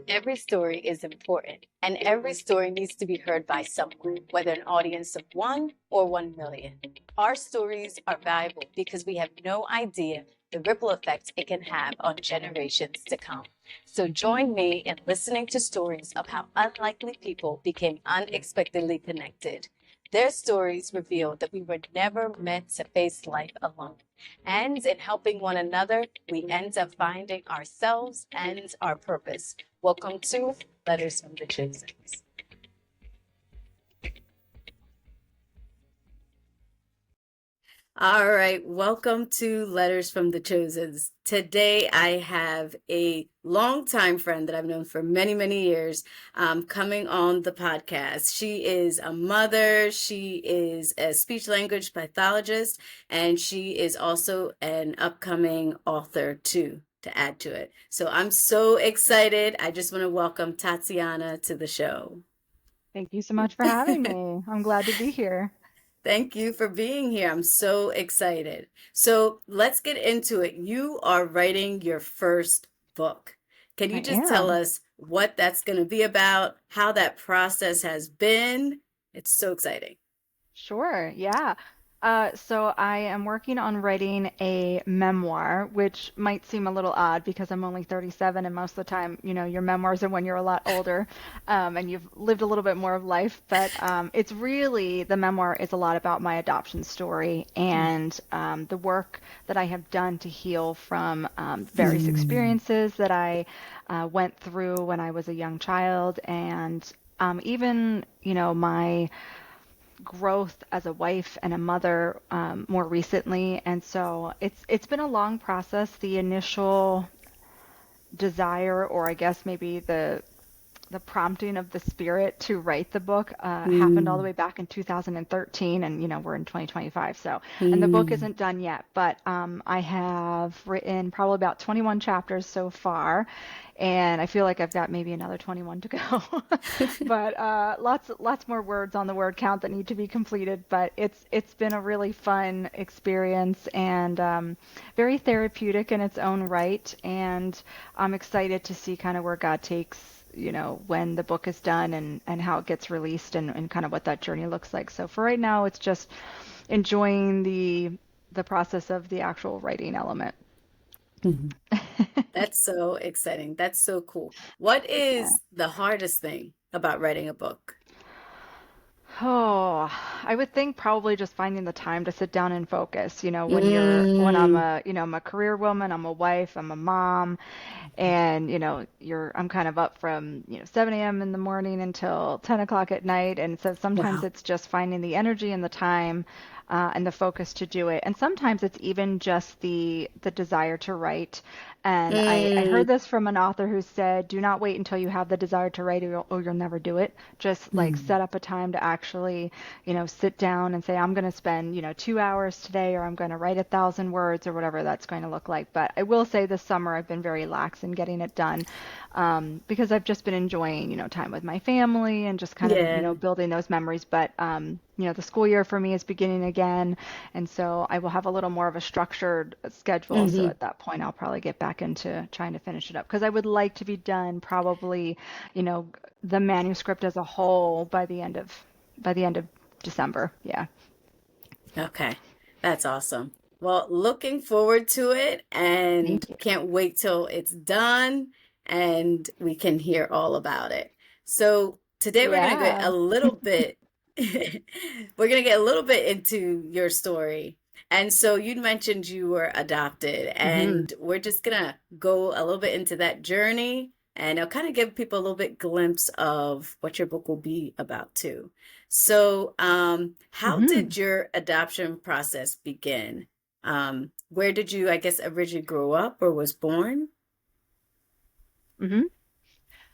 Every story is important, and every story needs to be heard by someone, whether an audience of 1 or 1 million. Our stories are valuable because we have no idea the ripple effect it can have on generations to come. So join me in listening to stories of how unlikely people became unexpectedly connected. Their stories reveal that we were never meant to face life alone. And in helping one another, we end up finding ourselves and our purpose. Welcome to Letters from the Chosen. All right, welcome to Letters from the Chosens. Today I have a longtime friend that I've known for many, many years coming on the podcast. She is a mother, she is a speech language pathologist, and she is also an upcoming author too, to add to it. So I'm so excited. I just want to welcome Tatiana to the show. Thank you so much for having me. I'm glad to be here. Thank you for being here. I'm so excited. So let's get into it. You are writing your first book. Can I you just tell am. us what that's going to be about, how that process has been? It's so exciting. Sure, yeah. So I am working on writing a memoir, which might seem a little odd because I'm only 37, and most of the time, your memoirs are when you're a lot older, and you've lived a little bit more of life. But it's really, the memoir is a lot about my adoption story and the work that I have done to heal from various Mm. experiences that I went through when I was a young child, and even, my growth as a wife and a mother more recently. And so it's been a long process. The initial desire, or I guess maybe the prompting of the spirit to write the book happened all the Mm. way back in 2013, and we're in 2025. So, and the book Mm. isn't done yet, but I have written probably about 21 chapters so far, and I feel like I've got maybe another 21 to go. But lots more words on the word count that need to be completed. But it's been a really fun experience, and very therapeutic in its own right, and I'm excited to see kind of where God takes when the book is done, and how it gets released, and kind of what that journey looks like. So for right now, it's just enjoying the process of the actual writing element. Mhm. That's so exciting. That's so cool. What Yeah. is the hardest thing about writing a book? Oh, I would think probably just finding the time to sit down and focus. When Mm. I'm a career woman, I'm a wife, I'm a mom, and I'm kind of up from 7 a.m. in the morning until 10 o'clock at night, and so sometimes Wow. it's just finding the energy and the time and the focus to do it, and sometimes it's even just the desire to write. And I heard Mm. this from an author who said, do not wait until you have the desire to write, or you'll never do it. Just like Mm. set up a time to actually sit down and say, I'm going to spend 2 hours today, or I'm going to write 1,000 words, or whatever that's going to look like. But I will say this summer I've been very lax in getting it done, because I've just been enjoying time with my family, and just kind of Yeah. building those memories. But the school year for me is beginning again, and so I will have a little more of a structured schedule. So Hmm. at that point, I'll probably get back into trying to finish it up, because I would like to be done probably, you know, the manuscript as a whole by the end of December. Yeah. Okay. That's awesome. Well, looking forward to it and Thank you. can't wait till it's done and we can hear all about it. So today we're going to get a Yeah. little bit, we're going to get a little bit into your story. And so you mentioned you were adopted, Hmm. and we're just going to go a little bit into that journey, and I'll kind of give people a little bit glimpse of what your book will be about too. So, how Hmm. did your adoption process begin? Where did you, I guess, originally grow up or was born? Hmm.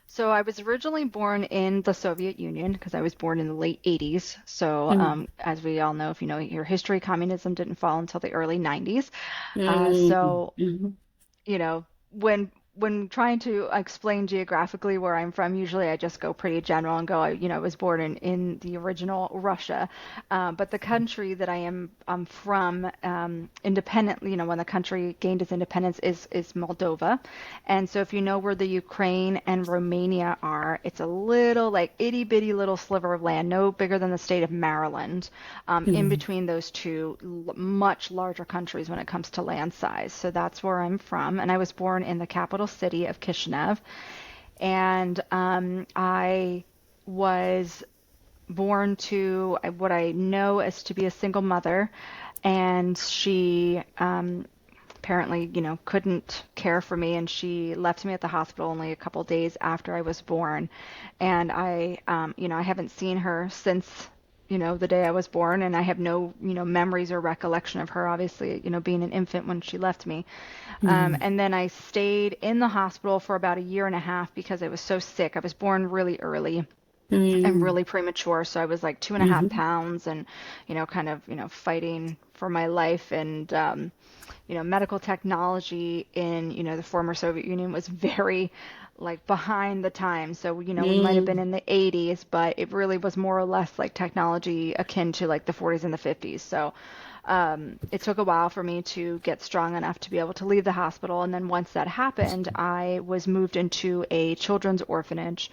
So I was originally born in the Soviet Union, because I was born in the late 80s. So Mm. as we all know, if you know your history, communism didn't fall until the early 90s. Mm. So Mhm. you know, when when trying to explain geographically where I'm from, usually I just go pretty general and go, I was born in the original Russia. But the country that I'm from, independently, when the country gained its independence is Moldova. And so if you know where the Ukraine and Romania are, it's a little like itty bitty little sliver of land, no bigger than the state of Maryland, in Mm. between those two much larger countries when it comes to land size. So that's where I'm from. And I was born in the capital city of Kishinev. And I was born to what I know as to be a single mother. And she apparently, couldn't care for me, and she left me at the hospital only a couple days after I was born. And I haven't seen her since, the day I was born, and I have no, memories or recollection of her, obviously, being an infant when she left me. Mm. And then I stayed in the hospital for about a year and a half because I was so sick. I was born really early and Mm. really premature. So I was like 2.5 Mhm. pounds and, kind of, fighting for my life. And, medical technology in, the former Soviet Union was very like behind the times. So, we might have been Mm. in the 80s, but it really was more or less like technology akin to like the 40s and the 50s. So, it took a while for me to get strong enough to be able to leave the hospital. And then once that happened, I was moved into a children's orphanage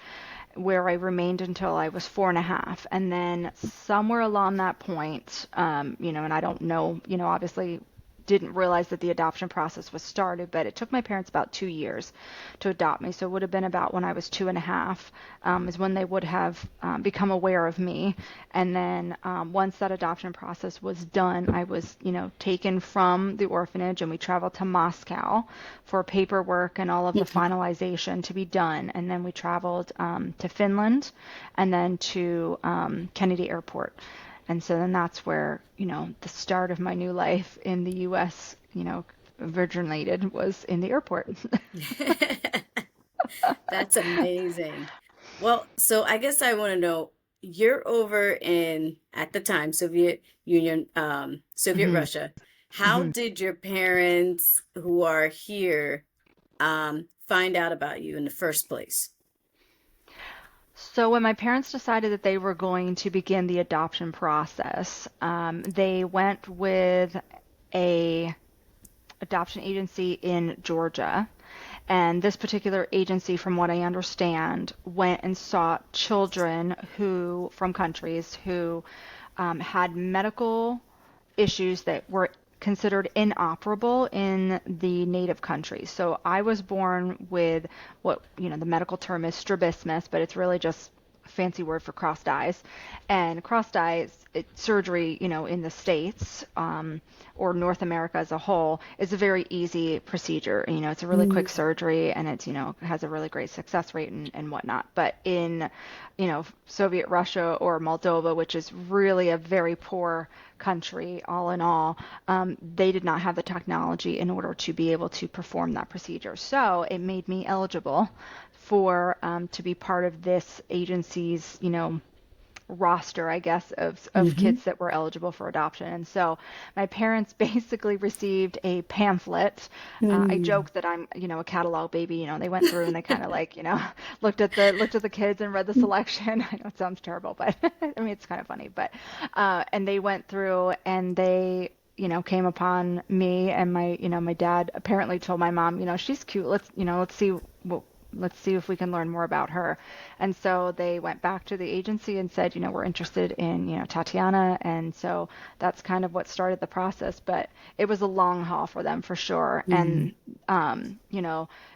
where I remained until I was 4.5. And then somewhere along that point, and I don't know, obviously didn't realize that the adoption process was started, but it took my parents about 2 years to adopt me. So it would have been about when I was 2.5, is when they would have become aware of me. And then once that adoption process was done, I was, taken from the orphanage and we traveled to Moscow for paperwork and all of the Mhm. finalization to be done. And then we traveled to Finland and then to Kennedy Airport. And so then that's where, the start of my new life in the US, originated was in the airport. That's amazing. Well, so I guess I want to know, you're over in, at the time, Soviet Union, Soviet hmm Russia. How hmm did your parents who are here find out about you in the first place? So when my parents decided that they were going to begin the adoption process, they went with a adoption agency in Georgia. And this particular agency, from what I understand, went and sought children who, from countries who had medical issues that were considered inoperable in the native countries. So I was born with what, the medical term is strabismus, but it's really just a fancy word for crossed eyes. And crossed eyes surgery, in the States, or North America as a whole, is a very easy procedure. It's a really quick Mm. surgery and it's, has a really great success rate and whatnot. But in, Soviet Russia or Moldova, which is really a very poor country all in all, they did not have the technology in order to be able to perform that procedure. So it made me eligible for to be part of this agency's, roster, I guess, of Hmm. kids that were eligible for adoption. And so my parents basically received a pamphlet. I Mm. joke that I'm, a catalog baby. They went through and they kind of like, looked at the kids and read the selection. I know it sounds terrible, but I mean it's kind of funny. But and they went through and they came upon me and my dad apparently told my mom, she's cute. Let's see what let's see if we can learn more about her. And so they went back to the agency and said, we're interested in, Tatiana. And so that's kind of what started the process. But it was a long haul for them for sure. Mm. And,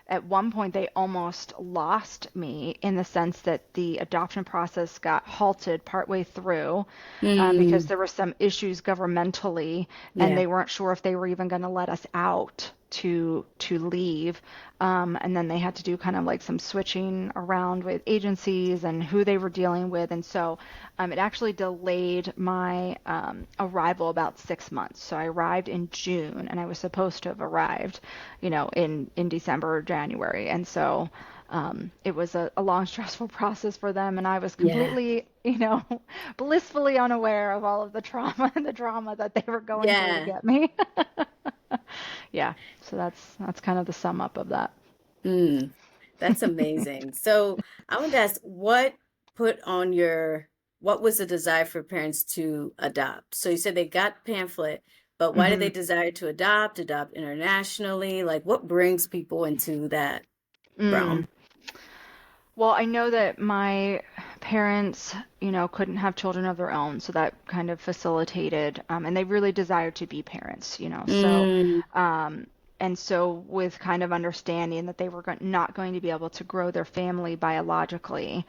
at one point they almost lost me in the sense that the adoption process got halted partway through because Mm. there were some issues governmentally and Yeah. they weren't sure if they were even going to let us out to leave. And then they had to do kind of like some switching around with agencies and who they were dealing with. And so it actually delayed my arrival about 6 months. So I arrived in June and I was supposed to have arrived, in December or January. And so it was a long, stressful process for them. And I was Yeah. completely, blissfully unaware of all of the trauma and the drama that they were going through to Yeah. get me. Yeah, so that's kind of the sum up of that. Mm, that's amazing. So I want to ask, put on your, what was the desire for parents to adopt? So you said they got pamphlet, but why did Hmm. they desire to adopt internationally? Like what brings people into that Mm. realm? Well, I know that my parents, couldn't have children of their own, so that kind of facilitated, and they really desired to be parents, so, Mm, um, and so with kind of understanding that they were not going to be able to grow their family biologically,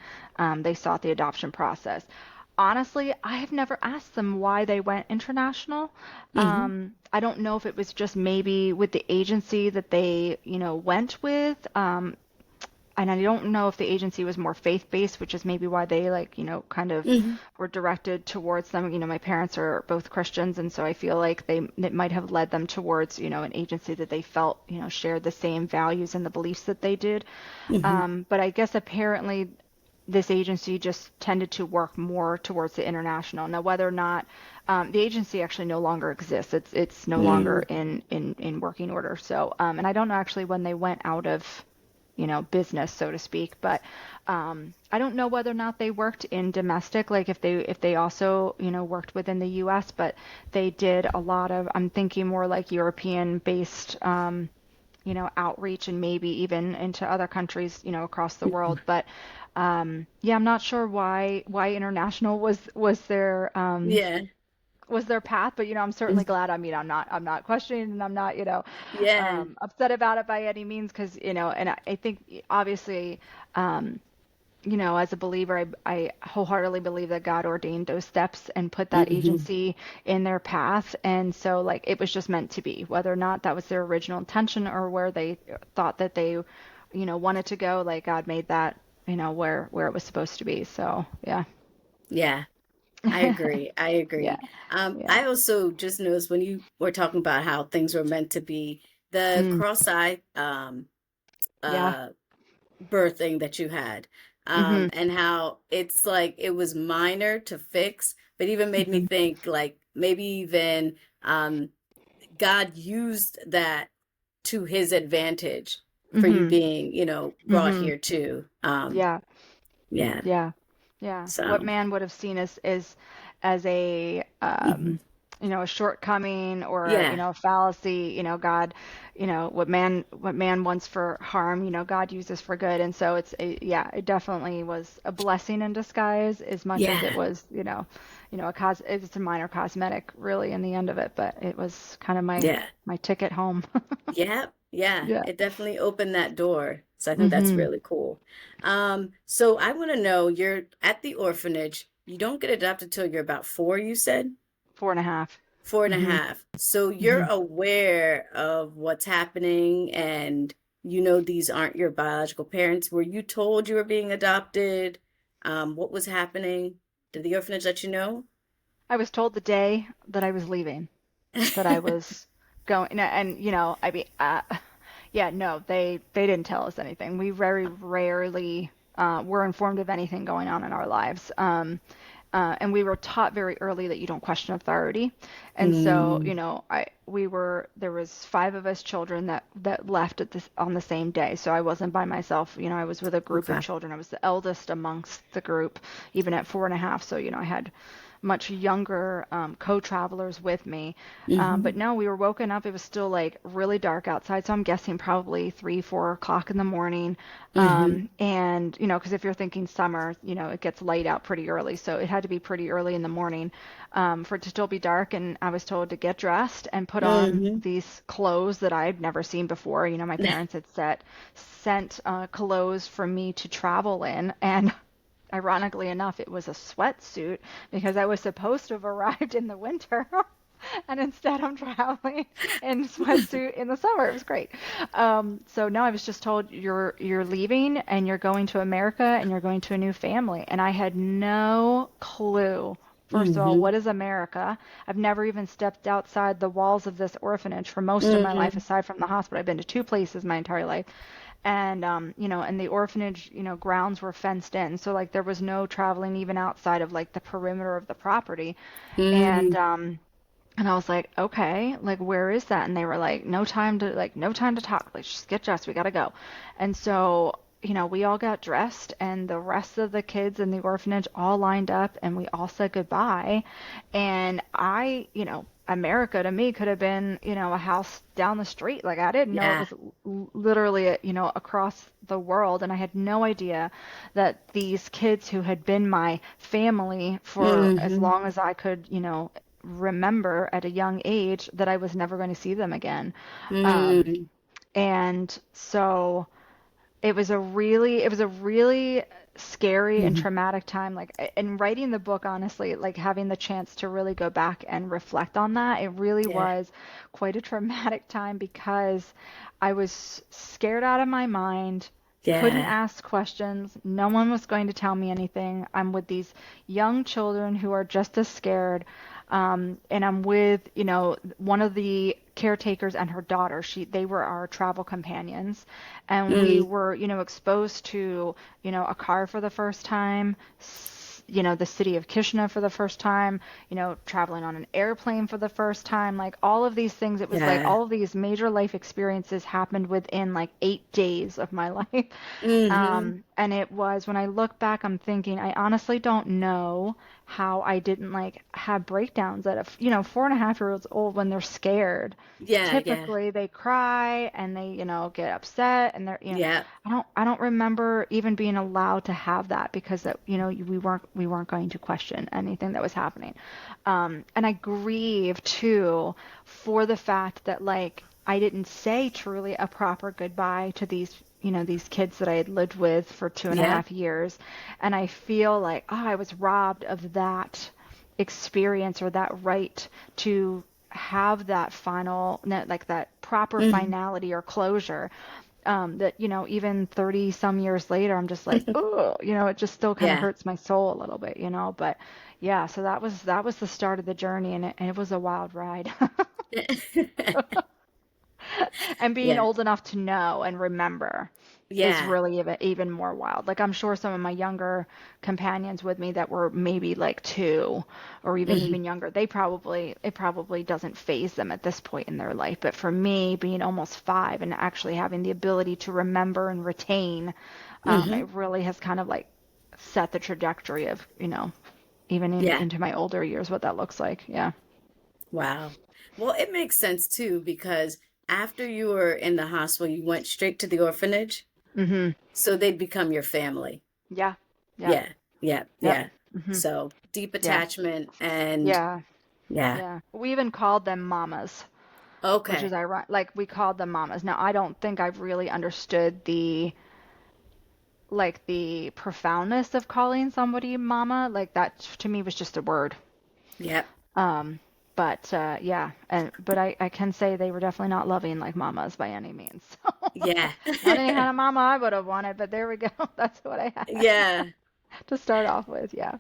they sought the adoption process. Honestly, I have never asked them why they went international. hmm I don't know if it was just maybe with the agency that they, went with. And I don't know if the agency was more faith-based, which is maybe why they like, kind of hmm were directed towards them. My parents are both Christians, and so I feel like it might have led them towards, an agency that they felt, shared the same values and the beliefs that they did. hmm But I guess apparently this agency just tended to work more towards the international. Now, whether or not the agency actually no longer exists, it's no longer mm, in working order. So, and I don't know actually when they went out of business, so to speak. But I don't know whether or not they worked in domestic, like if they also, worked within the U.S. But they did a lot of, I'm thinking more like European based, outreach and maybe even into other countries, across the world. But yeah, I'm not sure why international yeah. was their path, but I'm certainly Mm, glad. I mean, I'm not questioning, and I'm not, yeah. upset about it by any means, because and I think obviously, um, as a believer, I wholeheartedly believe that God ordained those steps and put that hmm agency in their path, and so like it was just meant to be, whether or not that was their original intention or where they thought that they, wanted to go. Like God made that, where it was supposed to be. So yeah, Yeah. I agree. I yeah, agree. yeah, I also just noticed when you were talking about how things were meant to be, the mm, cross-eye yeah, uh birthing that you had, mhm, and how it's like it was minor to fix, but even made me mhm, think like maybe even um God used that to his advantage for you mhm, being, brought mhm, here too. yeah. Yeah. Yeah, yeah. What So, man would have seen as a mhm. a shortcoming or Yeah. a fallacy, God, what man wants for harm, God uses for good. And so yeah, it definitely was a blessing in disguise as much as it Yeah. was, it's a minor cosmetic really in the end of it, but it was kind of my Yeah. my ticket home. Yeah, yeah, Yeah. it definitely opened that door. So I think that's Hmm. really cool. So I want to know, you're at the orphanage. You don't get adopted till you're about four, you said? 4.5. Four and a Hmm. half. So you're Hmm. aware of what's happening and you know these aren't your biological parents. Were you told you were being adopted? What was happening? Did the orphanage let you know? I was told the day that I was leaving that I was going, and I mean, yeah, no, they didn't tell us anything. We very rarely were informed of anything going on in our lives. And we were taught very early that you don't question authority. And so, Mm, there was 5 of us children that left on the same day. So I wasn't by myself. I was with a group of okay. children. I was the eldest amongst the group, even at 4.5. So, I had much younger co-travelers with me. But hmm no, we were woken up. It was still like really dark outside. So I'm guessing probably 3, 4 o'clock in the morning. hmm And, because if you're thinking summer, it gets light out pretty early. So it had to be pretty early in the morning for it to still be dark. And I was told to get dressed and put on hmm these clothes that I'd never seen before. My parents had sent clothes for me to travel in. And ironically enough, it was a sweatsuit because I was supposed to have arrived in the winter. And instead, I'm traveling in sweatsuit in the summer. It was great. So now I was just told you're leaving and you're going to America and you're going to a new family. And I had no clue. First of all, hmm what is America? I've never even stepped outside the walls of this orphanage for most of my life, hmm aside from the hospital. I've been to 2 places my entire life. And and the orphanage, grounds were fenced in. So like there was no traveling even outside of like the perimeter of the property. And hmm And I was like, okay, like where is that? And they were like, no time to talk. Like just get dressed, we gotta go. And so, we all got dressed and the rest of the kids in the orphanage all lined up and we all said goodbye. And America to me could have been, a house down the street. Like I didn't know it Yeah. was literally, across the world. And I had no idea that these kids who had been my family for as Hmm. long as I could, remember at a young age that I was never going to see them again. Um, Mm. and so it was a really scary and Hmm. traumatic time. Like in writing the book, honestly, like having the chance to really go back and reflect on that, it really Yeah. was quite a traumatic time because I was scared out of my mind. Couldn't Yeah. ask questions. No one was going to tell me anything. I'm with these young children who are just as scared. And I'm with, one of the caretakers and her daughter. They were our travel companions, and we Mm. were, exposed to, a car for the first time, the city of Kishna for the first time, traveling on an airplane for the first time, like all of these things. It was like Yeah. all of these major life experiences happened within like 8 days of my life. Hmm. And it was, when I look back, I'm thinking, I honestly don't know how I didn't like have breakdowns at 4.5 years old when they're scared. Yeah. Yeah. Typically they cry and they, get upset and Yeah. I don't remember even being allowed to have that because that, we weren't going to question anything that was happening. And I grieve too for the fact that like I didn't say truly a proper goodbye to these kids that I had lived with for two and a Yeah. half years. And I feel like, I was robbed of that experience or that right to have that final, like that proper Hmm. finality or closure. That, even 30 some years later, I'm just like, oh, it just still kind of Yeah. hurts my soul a little bit, but yeah, so that was the start of the journey and it was a wild ride. And being Yeah. old enough to know and remember is Yeah. really even more wild. Like I'm sure some of my younger companions with me that were maybe like 2 or Hmm. even younger, it probably doesn't phase them at this point in their life. But for me, being almost 5 and actually having the ability to remember and retain, Hmm. it really has kind of like set the trajectory of, even Yeah. into my older years, what that looks like. Yeah. Wow. Well, it makes sense too, because after you were in the hospital, you went straight to the orphanage, Mhm. so they'd become your family. Yeah. Yep. Yeah. Yeah. Yep. Yeah. Mhm. So deep Yeah. attachment and Yeah. yeah. Yeah. We even called them mamas, which is Okay. ironic. Like we called them mamas. Now, I don't think I've really understood the profoundness of calling somebody mama. Like that to me was just a word. Yep. Um, but yeah, but I can say they were definitely not loving like mamas by any means. Yeah. Not any kind of mama I would have wanted, but there we go. That's what I had Yeah. to start off with. Yeah.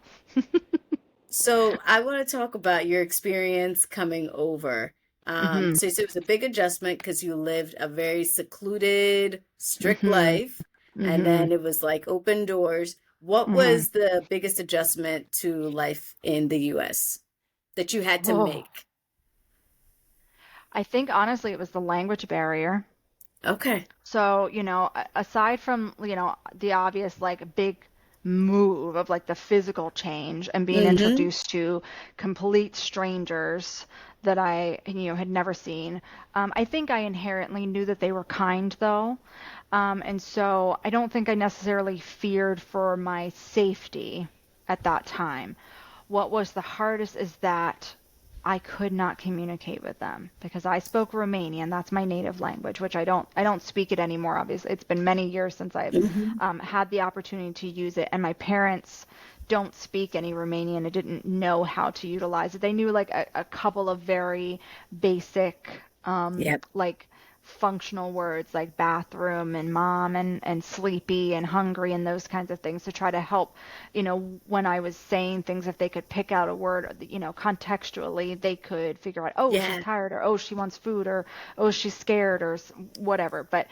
So I want to talk about your experience coming over. Mhm. So you said it was a big adjustment because you lived a very secluded, strict Mhm. life, and Mhm. then it was like open doors. What Mhm. was the biggest adjustment to life in the US that you had to Oh, make? I think honestly it was the language barrier. Okay. So, aside from, the obvious like big move of like the physical change and being Mm-hmm. introduced to complete strangers that I, had never seen, I think I inherently knew that they were kind though. And so I don't think I necessarily feared for my safety at that time. What was the hardest is that I could not communicate with them because I spoke Romanian. That's my native language, which I don't speak it anymore. Obviously, it's been many years since I've Mm-hmm. had the opportunity to use it, and my parents don't speak any Romanian. I didn't know how to utilize it. They knew like a couple of very basic, Yep. like functional words like bathroom and mom and sleepy and hungry and those kinds of things to try to help, when I was saying things, if they could pick out a word, contextually, they could figure out, oh, she's Yeah. tired, or oh, she wants food, or oh, she's scared, or whatever. But,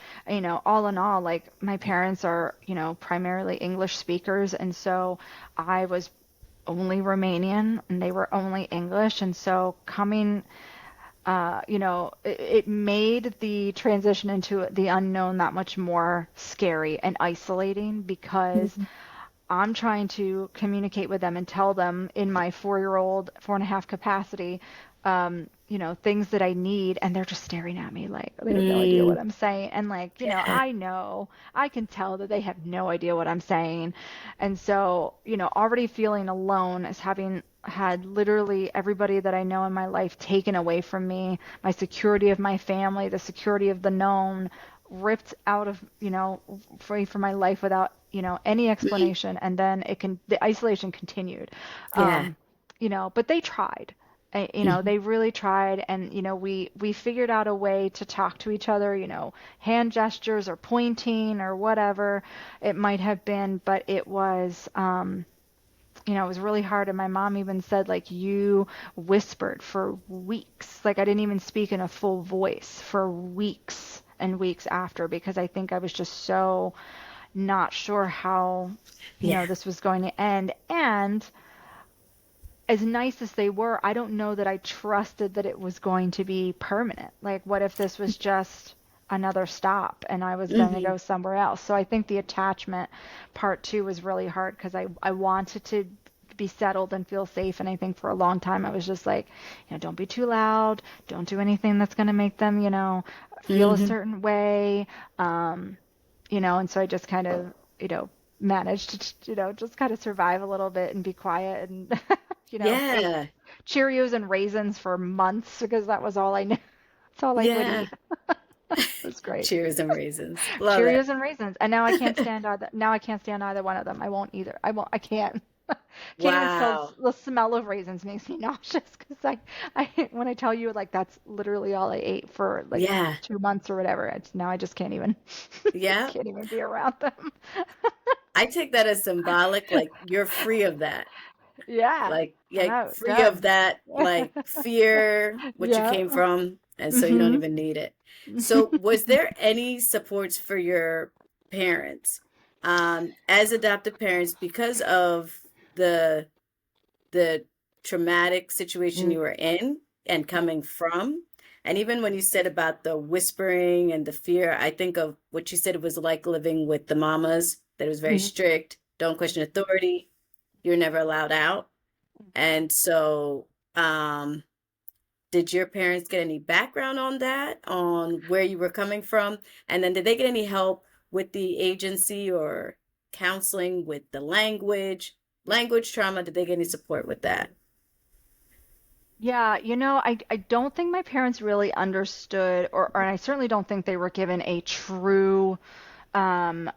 all in all, like my parents are, primarily English speakers. And so I was only Romanian and they were only English. And so coming, it made the transition into the unknown that much more scary and isolating because Mhm. I'm trying to communicate with them and tell them in my 4-year-old, 4.5 capacity, things that I need, and they're just staring at me like they have no idea what Mm, I'm saying. And like, yeah. I know, I can tell that they have no idea what I'm saying. And so, already feeling alone as having had literally everybody that I know in my life taken away from me, my security of my family, the security of the known, ripped out of, free from my life without, any Mm, explanation. And then the isolation continued. yeah. Um, but they tried. Mhm. They really tried, and we figured out a way to talk to each other, hand gestures or pointing or whatever it might have been, but it was really hard. And my mom even said, like, you whispered for weeks. Like, I didn't even speak in a full voice for weeks and weeks after because I think I was just so not sure how, Yeah. this was going to end. And as nice as they were, I don't know that I trusted that it was going to be permanent. Like, what if this was just another stop and I was going to Hmm. go somewhere else? So I think the attachment part too was really hard because I wanted to be settled and feel safe. And I think for a long time I was just like, don't be too loud, don't do anything that's going to make them, feel a Hmm. certain way. Um, and so I just kind of, managed to, just kind of survive a little bit and be quiet and, ate Yeah. Cheerios and raisins for months because that was all I knew. That's all I would Yeah. eat. It was great. Cheers and raisins. Love it. Cheerios and raisins. And now I can't stand either. Now I can't stand either one of them. I won't either. I won't. I can't. Can't even smell Wow. the smell of raisins makes me nauseous because when I tell you like that's literally all I ate for like Yeah. 2 months or whatever. Now I just can't even Yeah. can't even be around them. I take that as symbolic, like you're free of that. Yeah. Like, I'm yeah, out. free of Done. that, like fear, what you Yeah. came from, and so you don't Mhm. even need it. So, was there any supports for your parents, as adoptive parents because of the the traumatic situation you were in and coming from? And even when you said about the whispering and the fear, I think of what you said it was like living with the mamas, that it was very Mhm. strict, don't question authority, you're never allowed out. And so, um, did your parents get any background on that, on where you were coming from? And then did they get any help with the agency or counseling with the language trauma? Did they get any support with that? Yeah, I don't think my parents really understood, or I certainly don't think they were given a true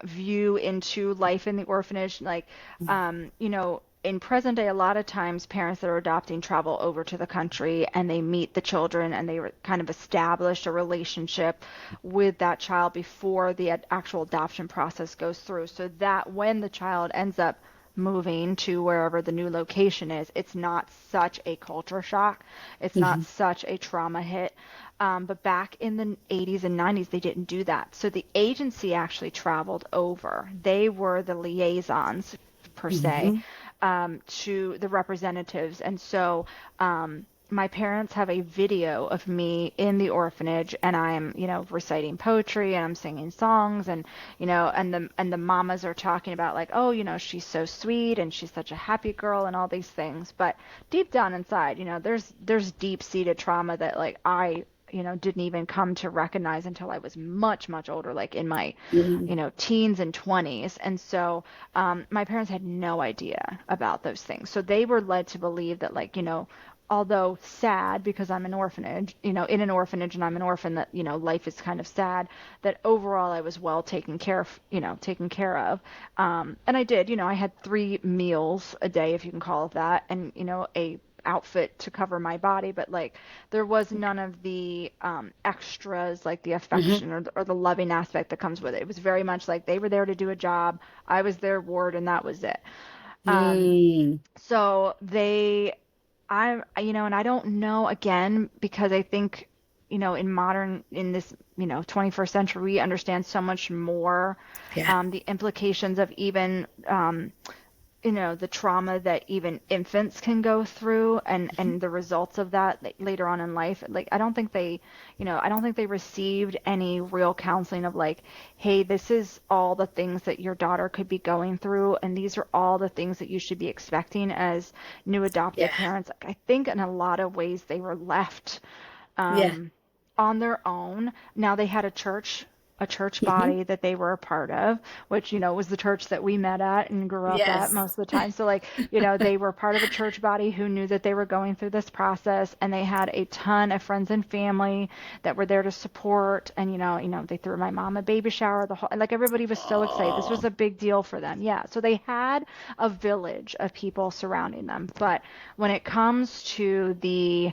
view into life in the orphanage. Like, in present day, a lot of times parents that are adopting travel over to the country and they meet the children and they kind of establish a relationship with that child before the actual adoption process goes through, so that when the child ends up moving to wherever the new location is, it's not such a culture shock. It's not Hmm. such a trauma hit. But back in the 80s and 90s, they didn't do that. So the agency actually traveled over. They were the liaisons, per se, Hmm. to the representatives. And so my parents have a video of me in the orphanage and I'm, reciting poetry and I'm singing songs and, and the mamas are talking about like, oh, she's so sweet and she's such a happy girl and all these things. But deep down inside, there's deep-seated trauma that like I didn't even come to recognize until I was much, much older, like in my, Hmm. teens and 20s. And so my parents had no idea about those things. So they were led to believe that, like, although sad because I'm an orphanage, in an orphanage and I'm an orphan, that, life is kind of sad, that overall I was well taken care of. And I did, I had 3 meals a day, if you can call it that, and, a outfit to cover my body, but like there was none of the extras like the Hmm. affection or the loving aspect that comes with it. It was very much like they were there to do a job, I was their ward, and that was it. Um, Mm. so and I don't know again because I think, in this, 21st century, we understand so much more Yeah. the implications of even the trauma that even infants can go through, and the results of that, like, later on in life. Like, I don't think they received any real counseling of, like, hey, this is all the things that your daughter could be going through, and these are all the things that you should be expecting as new adoptive Yeah. parents. Like, I think in a lot of ways they were left Yeah. um, on their own. Now they had a church Hmm. body that they were a part of, which, was the church that we met at and grew up at Yes. most of the time. So, like, they were part of a church body who knew that they were going through this process, and they had a ton of friends and family that were there to support. And, they threw my mom a baby shower, like, everybody was so excited. This was Oh. a big deal for them. Yeah. So they had a village of people surrounding them. But when it comes to the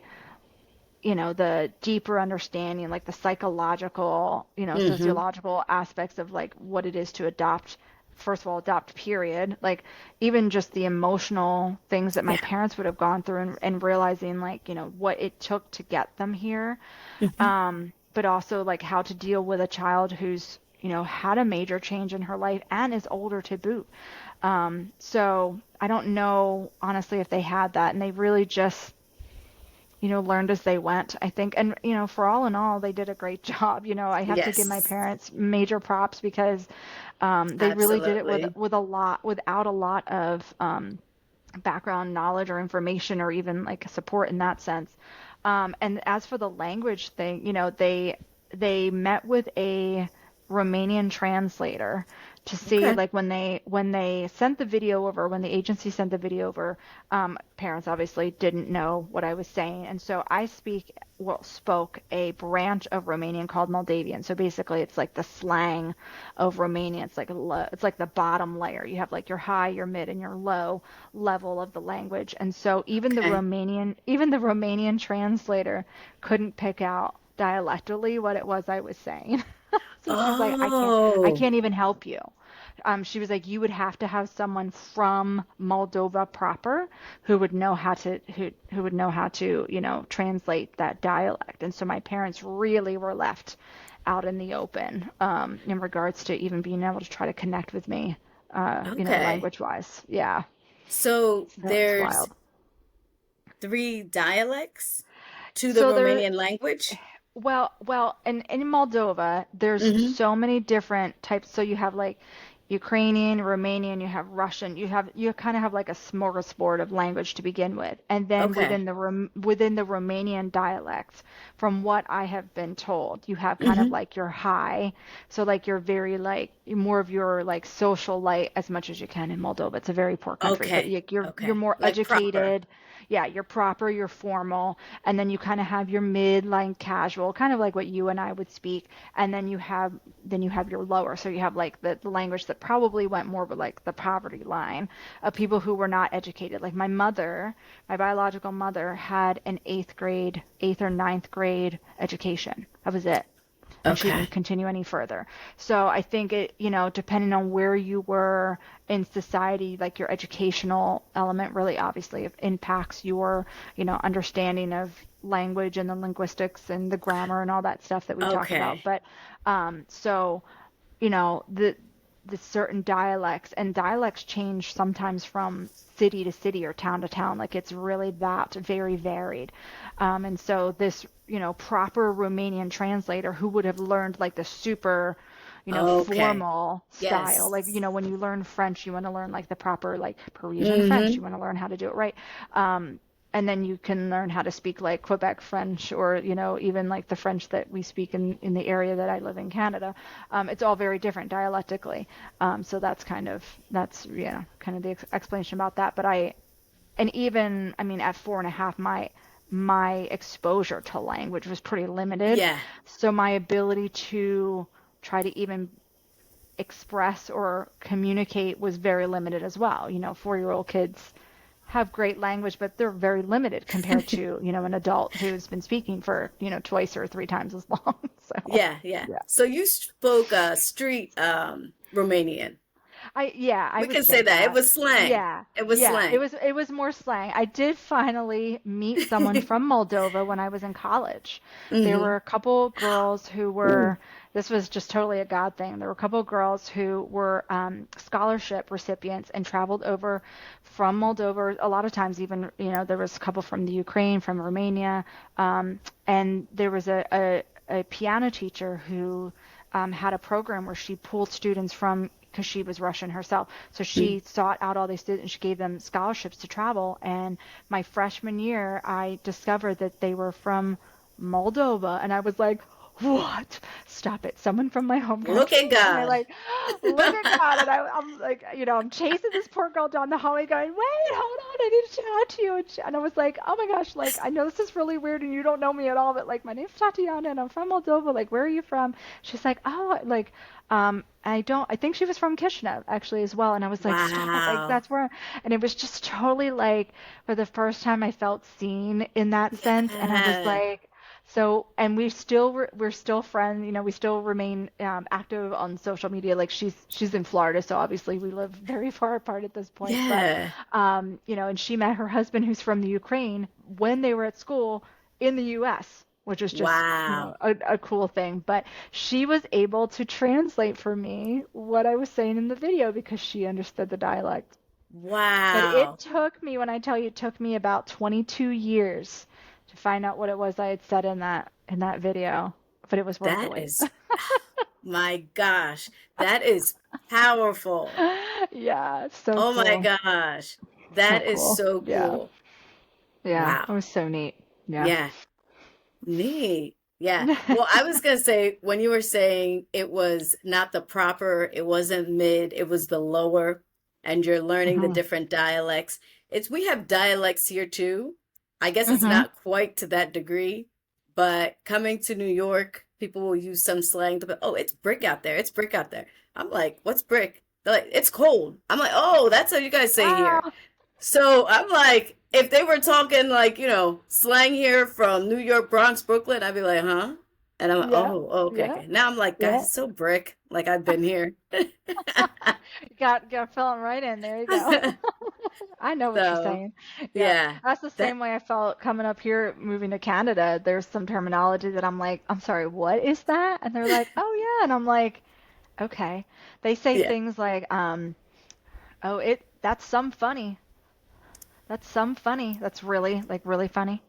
deeper understanding, like the psychological, Hmm. sociological aspects of, like, what it is to adopt, first of all, adopt, period. Like, even just the emotional things that my Yeah. parents would have gone through, and realizing, like, what it took to get them here. Hmm. But also, like, how to deal with a child who's, had a major change in her life and is older to boot. So I don't know, honestly, if they had that, and they really just learned as they went, I think. And, for all in all, they did a great job. I have to give my Yes. parents major props, because they really did it Absolutely. without a lot of background knowledge or information, or even, like, support in that sense. And as for the language thing, they met with a Romanian translator to see, Okay. like, when they sent the video over, when the agency sent the video over, parents obviously didn't know what I was saying, and so I spoke a branch of Romanian called Moldavian. So basically, it's like the slang of Romanian. It's like the bottom layer. You have, like, your high, your mid, and your low level of the language. And so Okay. even the Romanian translator couldn't pick out dialectally what it was I was saying. So she's like, I Oh. can't even help you. She was like, you would have to have someone from Moldova proper who would know how to, translate that dialect. And so my parents really were left out in the open, in regards to even being able to try to connect with me, Okay. language wise. Yeah. So So it's there's wild. three dialects to the So there, Romanian language? well, in Moldova, there's Hmm. so many different types. So you have, like, Ukrainian, Romanian, you have Russian, you kind of have, like, a smorgasbord of language to begin with. And then Okay. within the Romanian dialects, from what I have been told, you have kind of Hmm. like your high, so, like, you're very, like, more of your, like, social light as much as you can in Moldova. It's a very poor country, but, Okay. like, you're Okay. more Like proper. educated. Yeah, you're proper, you're formal, and then you kind of have your mid-line casual, kind of like what you and I would speak, and then you have your lower. So you have, like, the language that probably went more with, like, the poverty line of people who were not educated. Like, my biological mother had an eighth or ninth grade education. That was it, and she Okay. didn't continue any further. So I think depending on where you were in society, like, your educational element really obviously impacts your, understanding of language and the linguistics and the grammar and all that stuff that we talk about. Okay. But so, you know, the the certain dialects, and dialects change sometimes from city to city or town to town. Like, it's really that very varied. And so this, proper Romanian translator who would have learned, like, the super, Okay. formal style. Yes. Like, when you learn French, you want to learn, like, the proper, like, Parisian French. Hmm. You want to learn how to do it right. And then you can learn how to speak, like, Quebec French, or, even, like, the French that we speak in the area that I live in, Canada. It's all very different dialectically. So that's kind of the explanation about that. And even, I mean, at 4.5, my exposure to language was pretty limited. Yeah. So my ability to try to even express or communicate was very limited as well. 4-year-old kids have great language, but they're very limited compared to, an adult who's been speaking for, twice or three times as long. So, Yeah, yeah. yeah. So you spoke street Romanian. I We would can say say that. It that. was slang. Yeah. It was Yeah, it slang. was it was more slang. I did finally meet someone from Moldova when I was in college. There Hmm. were a couple girls who Ooh. were This was just totally a God thing. There were a couple of girls who were scholarship recipients and traveled over from Moldova. A lot of times, even, there was a couple from the Ukraine, from Romania, and there was a piano teacher who had a program where she pulled students from, because she was Russian herself. So Mm. she sought out all these students and she gave them scholarships to travel. And my freshman year, I discovered that they were from Moldova. And I was like, what? Stop it. Someone from my home Look country? at And I God. like, look at God. And I'm like, I'm chasing this poor girl down the hallway going, wait, hold on. I need to talk to you. And I was like, oh my gosh, like, I know this is really weird and you don't know me at all, but like, my name's Tatiana and I'm from Moldova. Like, where are you from? She's like, oh, like, I think she was from Kishinev actually as well. And I was like, stop, like Wow. that's where, and it was just totally like for the first time I felt seen in that sense. And I was Yeah. like, so, and we're still friends, we still remain active on social media. Like she's in Florida, so obviously we live very far apart at this point. But, Yeah. and she met her husband who's from the Ukraine when they were at school in the U.S., which is just, Wow. a cool thing. But she was able to translate for me what I was saying in the video because she understood the dialect. But it Wow. took me, when I tell you, it took me about 22 years to find out what it was I had said in that video. But it was worth the That wait. is, my gosh, that is powerful. Yeah, so Oh my cool. gosh. So That is cool. so Yeah. cool. Yeah, it Wow. was so neat. Yeah. Yeah. Neat. Yeah. Well, I was gonna say when you were saying it was not the proper, it wasn't mid, it was the lower, and you're learning the Mhm. different dialects. We have dialects here too. I guess it's Mhm. not quite to that degree, but coming to New York, people will use some slang to be, oh, it's brick out there. It's brick out there. I'm like, what's brick? They're like, it's cold. I'm like, oh, that's how you guys say here. Ah, So I'm like, if they were talking like, slang here from New York, Bronx, Brooklyn, I'd be like, huh? And I'm like, yeah. oh, okay, Yeah. okay. Now I'm like, guys, Yeah. it's so brick. Like I've been here. Got fill 'em right in. There you go. I know what you're So, saying. Yeah, yeah, that's the that, same way I felt coming up here, moving to Canada. There's some terminology that I'm like, I'm sorry, what is that? And they're like, oh yeah, and I'm like, okay. They say yeah. things like, oh, that's some funny. That's some funny. That's really like really funny.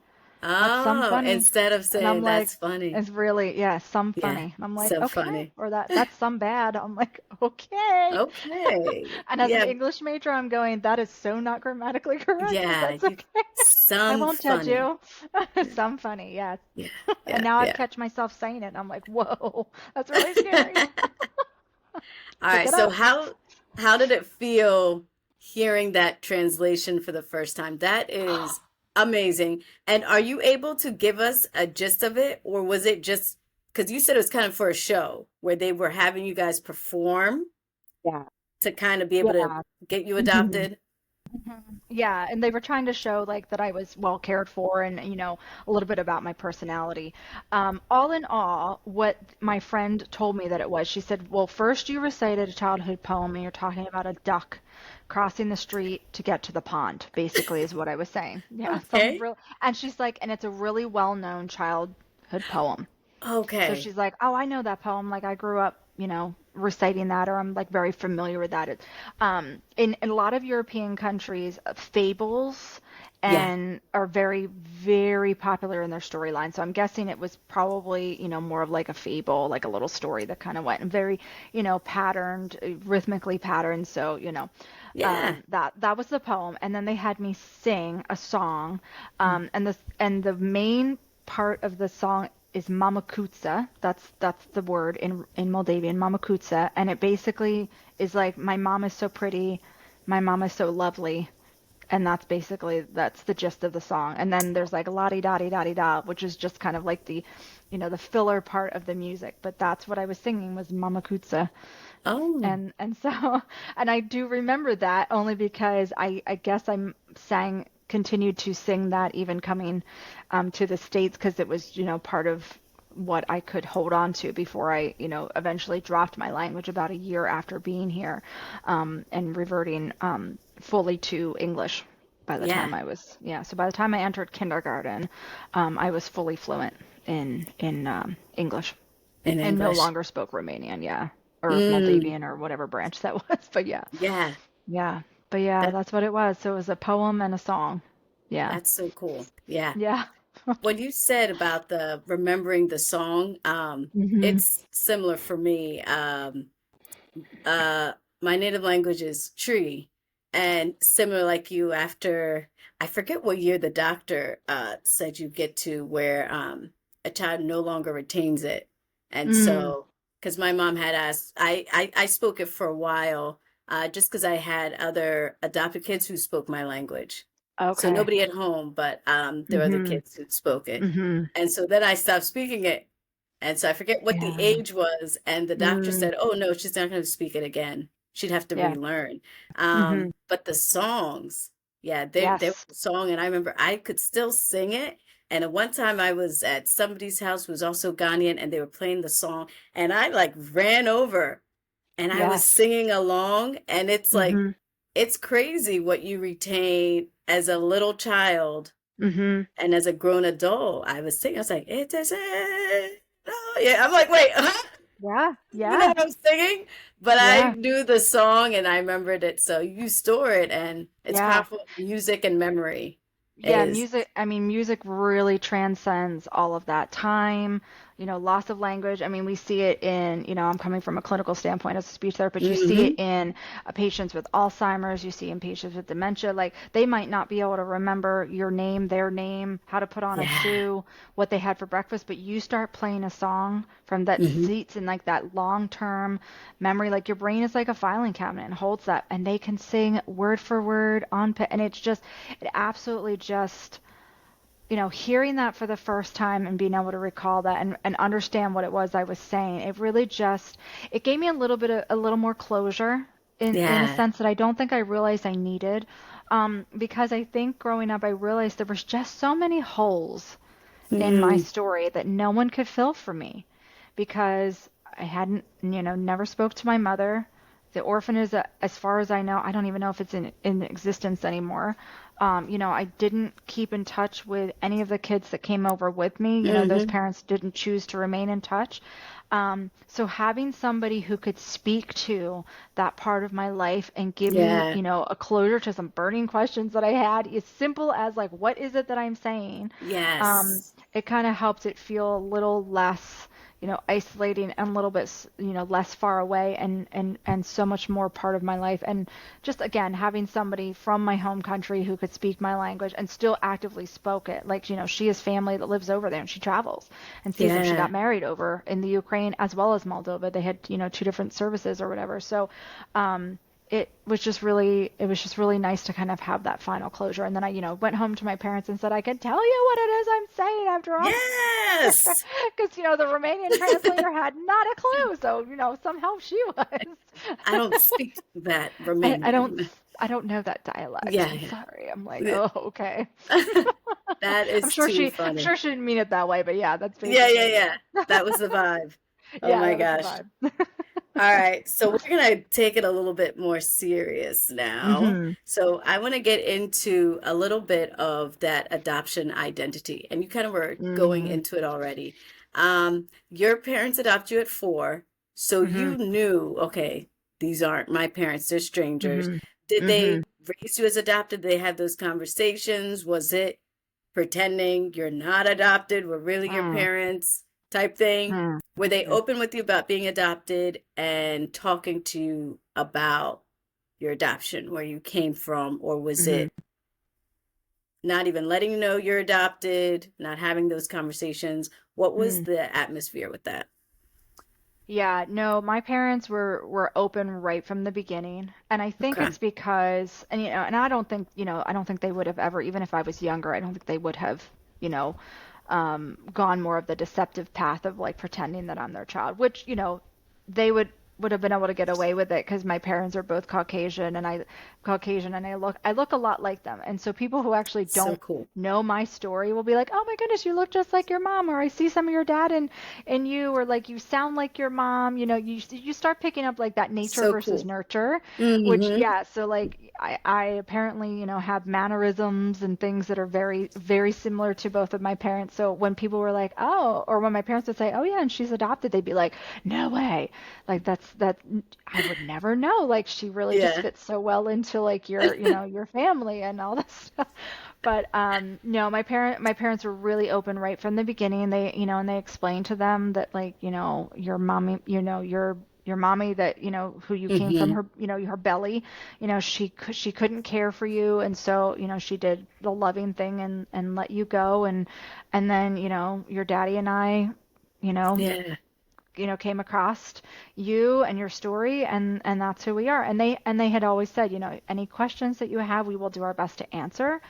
That's some Oh, funny. instead of And I'm saying like, that's funny. it's really, yeah, some Yeah, funny. And I'm like, so okay. funny. Or that's some bad. I'm like, okay. Okay. And as an Yeah, English major, I'm going, that is so not grammatically correct, but yeah, that's you okay. I some won't judge funny. you. Some funny, yeah. Yeah, And yeah, now I've yeah. catch myself saying it, and I'm like, whoa, that's really scary. All Pick right, it so up. how did it feel hearing that translation for the first time? That is amazing. And are you able to give us a gist of it, or was it just because you said it was kind of for a show where they were having you guys perform Yeah. to kind of be able to Yeah. get you Mhm. adopted? Yeah, and they were trying to show like that I was well cared for and a little bit about my personality. All in all, what my friend told me that it was, she said, "Well, first you recited a childhood poem and you're talking about a duck crossing the street to get to the pond," basically is what I was saying. Yeah, some Okay. real and she's like, and it's a really well-known childhood poem. So Okay. she's like, "Oh, I know that poem. Like I grew up, reciting that, or I'm like very familiar with that." In a lot of European countries, fables Yeah. and are very, very popular in their storyline. So I'm guessing it was probably, more of like a fable, like a little story that kind of went and very, patterned, rhythmically patterned. So, Yeah. that was the poem. And then they had me sing a song, Mm. and the main part of the song is Mama Kutsa. That's the word in Moldavian, Mama Kutsa, and it basically is like my mom is so pretty, my mom is so lovely, and that's the gist of the song. And then there's like la di da di da di da, which is just kind of like the filler part of the music. But that's what I was singing was Mama Kutsa. Oh, And so and I do remember that only because I guess continued to sing that even coming to the States because it was, part of what I could hold on to before I, eventually dropped my language about a year after being here, and reverting fully to English by the yeah. time so by the time I entered kindergarten, I was fully fluent in English. In and no English. longer spoke Romanian, yeah, or Mm, Moldavian or whatever branch that was. But yeah, yeah, yeah, but yeah, that that's what it was. So it was a poem and a song. Yeah, that's so cool. Yeah. yeah. What you said about the remembering the song, Mhm. it's similar for me. Uh, my native language is Tree, and similar like you, after I forget what year the doctor said you get to where a child no longer retains it. And Mm. so, because my mom had asked, I spoke it for a while, just because I had other adopted kids who spoke my language. So Okay. nobody at home, but there were other Mhm. kids who spoke it. Mhm. And so then I stopped speaking it, and so I forget what the Yeah. age was, and the doctor Mm. said, "Oh no, she's not going to speak it again. She'd have to Yeah. relearn." Mhm. But the songs, yeah, they were Yes. a song, and I remember I could still sing it. And at one time I was at somebody's house who was also Ghanaian, and they were playing the song, and I like ran over and I was Yes. singing along, and it's like Mhm. it's crazy what you retain as a little child Mhm. and as a grown adult. I was singing, I was like, it is it. Oh, yeah. I'm like, wait, huh? Yeah. You know Yeah. what I'm singing? But I Yeah. knew the song and I remembered it. So you store it, and it's Yeah. powerful. Music and memory Yeah, is, music, I mean, music really transcends all of that time, loss of language. I mean, we see it in, I'm coming from a clinical standpoint as a speech therapist, you see it hmm in patients with Alzheimer's, you see in patients with dementia. Like, they might not be able to remember your name, their name, how to put on a yeah. shoe, what they had for breakfast, but you start playing a song from that hmm seats in like that long-term memory. Like, your brain is like a filing cabinet and holds that, and they can sing word for word and it's just, it absolutely just, hearing that for the first time and being able to recall that and understand what it was I was saying, it really just, it gave me a little more closure in a Yeah. sense that I don't think I realized I needed. Because I think growing up, I realized there was just so many holes in my Mm, story that no one could fill for me because I hadn't, never spoke to my mother. The orphan is, as far as I know, I don't even know if it's in existence anymore. I didn't keep in touch with any of the kids that came over with me. Those hmm parents didn't choose to remain in touch. So having somebody who could speak to that part of my life and give me, Yeah. a closure to some burning questions that I had, as simple as like, what is it that I'm saying? Um, Yes. it kind of helped it feel a little less, isolating and a little bit, less far away and so much more part of my life. And just again, having somebody from my home country who could speak my language and still actively spoke it. Like, she has family that lives over there and she travels and sees them. She Yeah. got married over in the Ukraine as well as Moldova. They had, two different services or whatever. So, it was just really nice to kind of have that final closure. And then I, went home to my parents and said, I can tell you what it is I'm saying after all, Yes. because, the Romanian translator had not a clue. So, somehow she was. I don't speak that I, I don't, Romanian. I don't know that dialect. Yeah, I'm yeah. sorry. I'm like, oh, okay. That I'm is sure too I'm funny. sure she didn't mean it that way, but yeah, that's Yeah, yeah, basically yeah. it. That was the vibe. Oh Yeah, my that was the gosh. vibe. All right. So we're gonna take it a little bit more serious now. Hmm. So I want to get into a little bit of that adoption identity. And you kind of were going Hmm. into it already. Your parents adopted you at 4, so Hmm. you knew, okay, these aren't my parents, they're strangers. Hmm. Did Hmm. they raise you as adopted? Did they have those conversations? Was it pretending you're not adopted, were really your Hmm. parents type thing? Hmm. Were they open with you about being adopted and talking to you about your adoption, where you came from, or was Hmm. it not even letting you know you're adopted, not having those conversations? What was Hmm. the atmosphere with that? Yeah, no, my parents were open right from the beginning, and I think Okay. it's because, and and I don't think, I don't think they would have ever, even if I was younger, I don't think they would have, you know, gone more of the deceptive path of like pretending that I'm their child, which, they would have been able to get away with it because my parents are both Caucasian, and I Caucasian, and I look a lot like them. And so people who actually So don't cool. know my story will be like, "Oh my goodness, you look just like your mom," or "I see some of your dad in you," or like, "You sound like your mom." You start picking up like that nature So versus cool. nurture, which Mm-hmm. yeah, so like I apparently, have mannerisms and things that are very very similar to both of my parents. So when people were like, "Oh," or when my parents would say, "Oh yeah, and she's adopted," they'd be like, "No way." Like that I would never know. Like she really just Yeah. fits so well into like your family and all this stuff. But no, my parents were really open right from the beginning. And they explained to them that like, your mommy, your mommy that, who you came from Mm-hmm. her, her belly, she couldn't care for you, and so, she did the loving thing and let you go, and then, your daddy and I, you know, Yeah. came across you and your story, and that's who we are. And they had always said, any questions that you have, we will do our best to answer.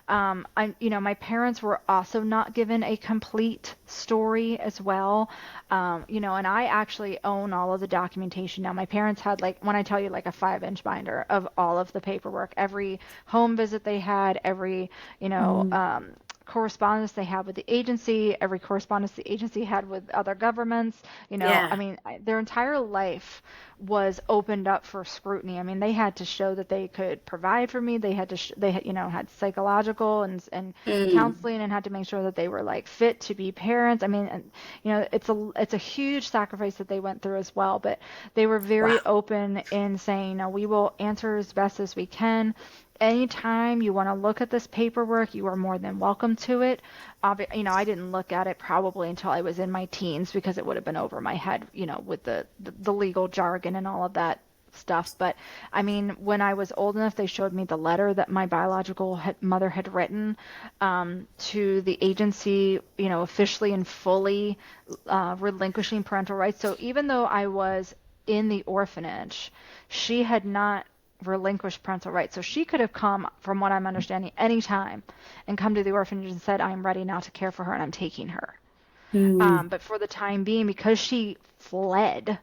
My parents were also not given a complete story as well. And I actually own all of the documentation now. My parents had, like, when I tell you, like a 5-inch binder of all of the paperwork, every home visit they had, every, Mm. correspondence they had with the agency, every correspondence the agency had with other governments. I Yeah. mean, their entire life was opened up for scrutiny. I mean, they had to show that they could provide for me. They had to, they had, had psychological and Mm. counseling, and had to make sure that they were like fit to be parents. I mean, and, it's a huge sacrifice that they went through as well. But they were very Wow. open in saying, we will answer as best as we can. Anytime you want to look at this paperwork, you are more than welcome to it. I didn't look at it probably until I was in my teens, because it would have been over my head, with the legal jargon and all of that stuff. But I mean, when I was old enough, they showed me the letter that my biological mother had written, to the agency, officially and fully relinquishing parental rights. So even though I was in the orphanage, she had not relinquished parental rights. So she could have come, from what I'm understanding, anytime and come to the orphanage and said, "I'm ready now to care for her and I'm taking her." Mm. But for the time being, because she fled,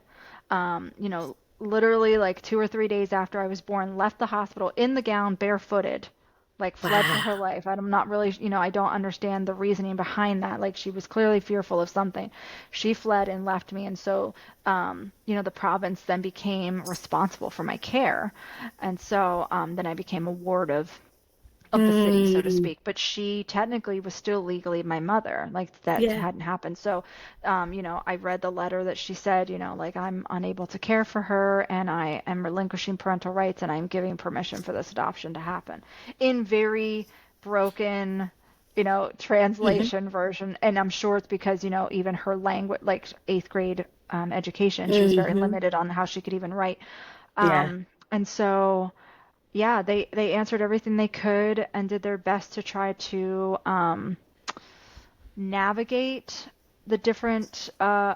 literally like 2 or 3 days after I was born, left the hospital in the gown, barefooted, like fled for her Wow. life. I'm not really, I don't understand the reasoning behind that. Like she was clearly fearful of something. She fled and left me, and so, the province then became responsible for my care, and so then I became a ward of the city, so to Mm. speak. But she technically was still legally my mother. Like that Yeah. hadn't happened. So, I read the letter that she said, like, "I'm unable to care for her and I am relinquishing parental rights and I'm giving permission for this adoption to happen," in very broken, Hmm. translation version. And I'm sure it's because, even her language, like eighth grade education, she was very Hmm. limited on how she could even write. Yeah. And so, yeah, they answered everything they could and did their best to try to navigate the different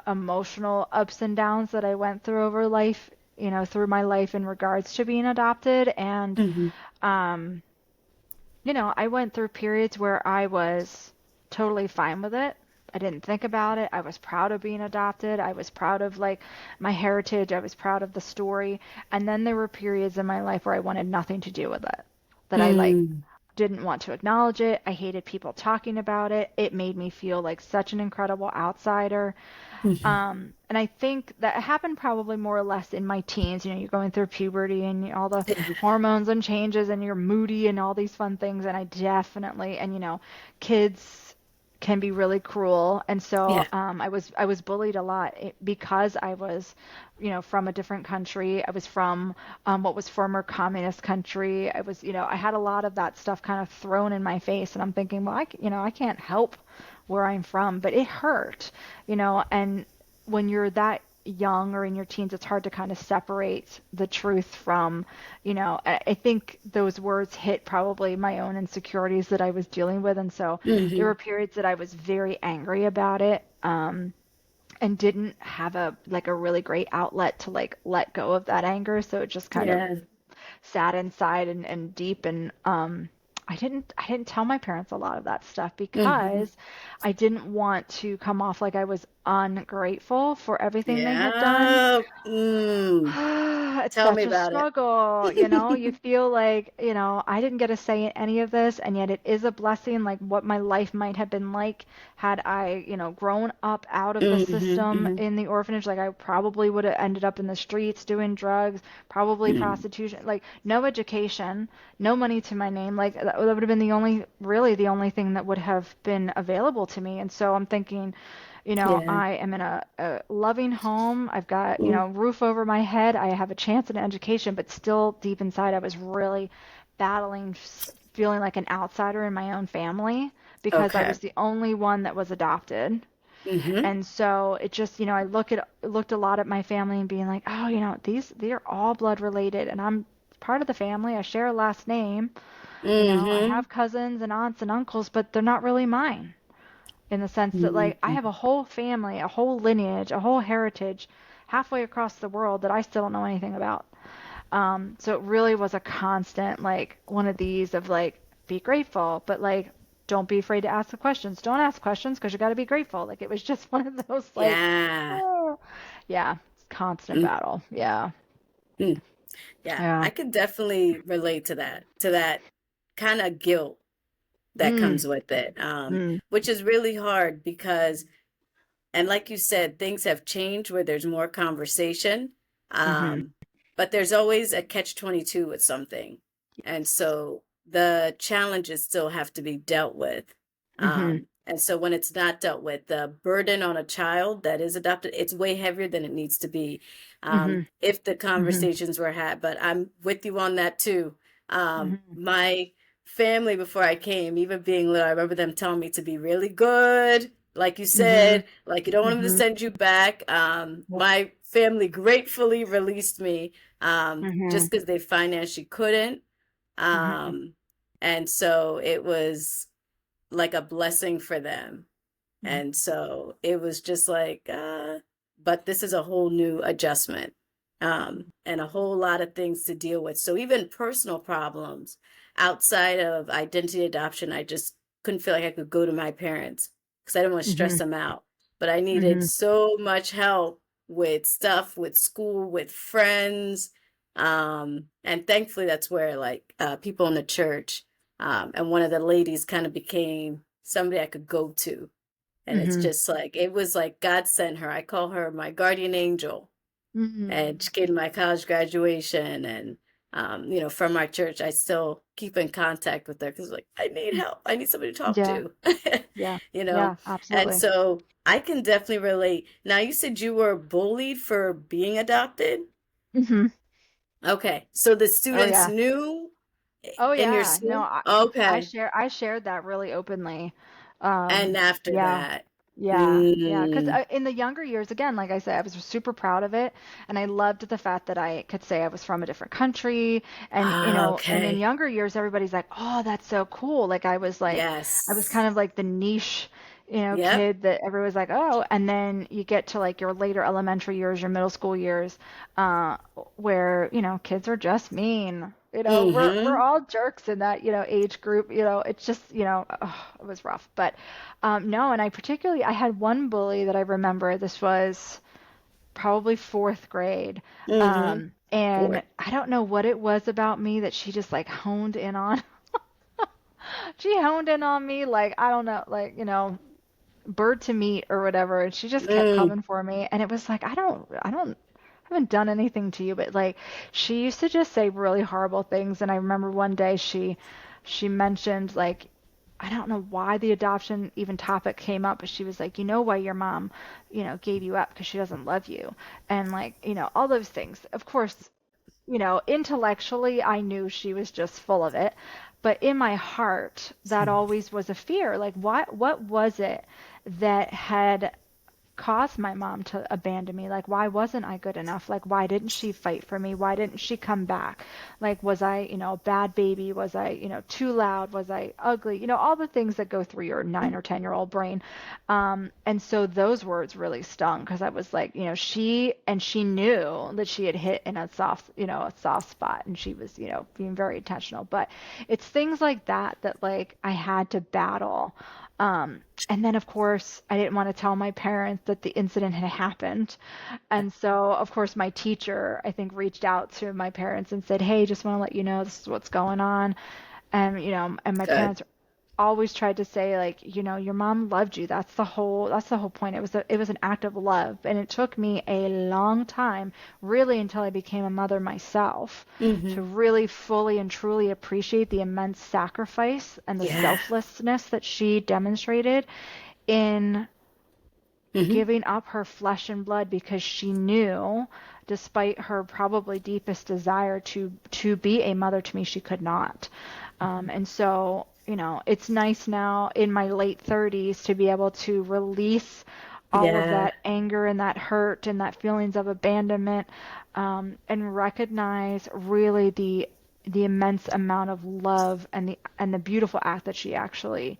emotional ups and downs that I went through over life, through my life in regards to being adopted. And Hmm. um, I went through periods where I was totally fine with it. I didn't think about it. I was proud of being adopted. I was proud of like my heritage. I was proud of the story. And then there were periods in my life where I wanted nothing to do with it. That I like Mm. didn't want to acknowledge it. I hated people talking about it. It made me feel like such an incredible outsider. Hmm. And I think that happened probably more or less in my teens. You're going through puberty and all the hormones and changes, and you're moody and all these fun things. And I definitely, and kids can be really cruel. And so Yeah. I was bullied a lot, because I was, from a different country. I was from what was former communist country. I had a lot of that stuff kind of thrown in my face, and I'm thinking, well, I can't help where I'm from, but it hurt, and when you're that young or in your teens, it's hard to kind of separate the truth from, I think those words hit probably my own insecurities that I was dealing with. And so there Hmm. were periods that I was very angry about it, and didn't have a really great outlet to like let go of that anger. So it just kind of Yeah. sat inside and deep. And I didn't tell my parents a lot of that stuff Hmm. because I didn't want to come off like I was ungrateful for everything they had done. Yeah. Mm. It's Tell me such a about it. struggle, you know? You feel like, I didn't get a say in any of this, and yet it is a blessing, like what my life might have been like had I, grown up out of the Hmm. system Hmm. in the orphanage. Like, I probably would have ended up in the streets doing drugs, probably Hmm. prostitution, like no education, no money to my name. Like, that would have been really the only thing that would have been available to me. And so I'm thinking, Yeah. I am in a loving home. I've got, Mm. roof over my head. I have a chance at an education, but still deep inside, I was really battling, feeling like an outsider in my own family because I Okay. was the only one that was adopted. Hmm. And so it just, I looked a lot at my family and being like, oh, they're all blood related, and I'm part of the family. I share a last name. I Hmm. have cousins and aunts and uncles, but they're not really mine in the sense that like I have Hmm. a whole family, a whole lineage, a whole heritage halfway across the world that I still don't know anything about. So it really was a constant like one of these of like be grateful, but like don't be afraid to ask the questions. Don't ask questions because you got to be grateful. Like it was just one of those like, Yeah. oh, yeah, constant Mm. battle. Yeah, Mm. Yeah. yeah. I could definitely relate to that kind of guilt that Mm, comes with it, mm, which is really hard because, and like you said, things have changed where there's more conversation, mm-hmm, um, but there's always a catch-22 with something. And so the challenges still have to be dealt with. mm-hmm, And so when it's not dealt with, the burden on a child that is adopted, it's way heavier than it needs to be, mm-hmm, if the mm-hmm, conversations were had. But I'm with you on that too. mm-hmm, My family before I came, even being little, I remember them telling me to be really good, like you mm-hmm, said, like you don't want them to mm-hmm, send you back. yep, My family gratefully released me, mm-hmm, just because they financially couldn't. mm-hmm, Um, and so it was like a blessing for them. mm-hmm, And so it was just like, but this is a whole new adjustment, and a whole lot of things to deal with. So even personal problems outside of identity adoption, I just couldn't feel like I could go to my parents because I didn't want to stress mm-hmm, them out. But I needed mm-hmm. so much help with stuff, with school, with friends. And thankfully, that's where like people in the church, and one of the ladies kind of became somebody I could go to, and it's Mm-hmm. just like, it was like God sent her. I call her my guardian angel. And Mm. she came to my college graduation. And, from our church, I still keep in contact with her because, like, I need help. I need somebody to talk Yeah, to, yeah, you know? yeah, And absolutely. so I can definitely relate. Now, you said you were bullied for being adopted. Hmm. Okay. So the Oh students yeah. knew Oh in your yeah. No, school? Okay. I shared that really openly. And after Yeah. that, Yeah, yeah, because mm, in the younger years, again, like I said, I was super proud of it, and I loved the fact that I could say I was from a different country, and and in okay. younger years, everybody's like, "Oh, that's so cool!" I was kind Yes. of like the niche, Yep. kid that everyone's like, "Oh," and then you get to like your later elementary years, your middle school years, uh, where kids are just mean. We're Mm-hmm. all jerks in that age group. It's just it was rough, but. No, and I had one bully that I remember. This was probably fourth grade. Mm-hmm. And Fourth. I don't know what it was about me that she just like honed in on. She honed in on me like, I don't know, like, bird to meat or whatever. And she just kept Mm. coming for me. And it was like, I haven't done anything to you, but like she used to just say really horrible things. And I remember one day she mentioned like I don't know why the adoption even topic came up, but she was like, you know why your mom, gave you up because she doesn't love you, and like, all those things. Of course, intellectually, I knew she was just full of it, but in my heart, that always was a fear. Like, what was it that had caused my mom to abandon me? Like, why wasn't I good enough? Like, why didn't she fight for me? Why didn't she come back? Like, was I, a bad baby? Was I, too loud? Was I ugly? All the things that go through your 9 or 10-year-old brain. And so those words really stung because I was like, she knew that she had hit in a soft spot, and she was, being very intentional. But it's things like that that like I had to battle And then, of course, I didn't want to tell my parents that the incident had happened. And so, of course, my teacher, I think, reached out to my parents and said, "Hey, just want to let you know this is what's going on." And, and my Good. parents always tried to say, like, your mom loved you. That's the whole point. It was an act of love. And it took me a long time, really until I became a mother myself, to Hmm. really fully and truly appreciate the immense sacrifice and the Yeah. selflessness that she demonstrated in Hmm. giving up her flesh and blood, because she knew, despite her probably deepest desire to be a mother to me, she could not. And so, it's nice now in my late 30s to be able to release all of Yeah. that anger and that hurt and that feelings of abandonment, and recognize really the immense amount of love and the beautiful act that she actually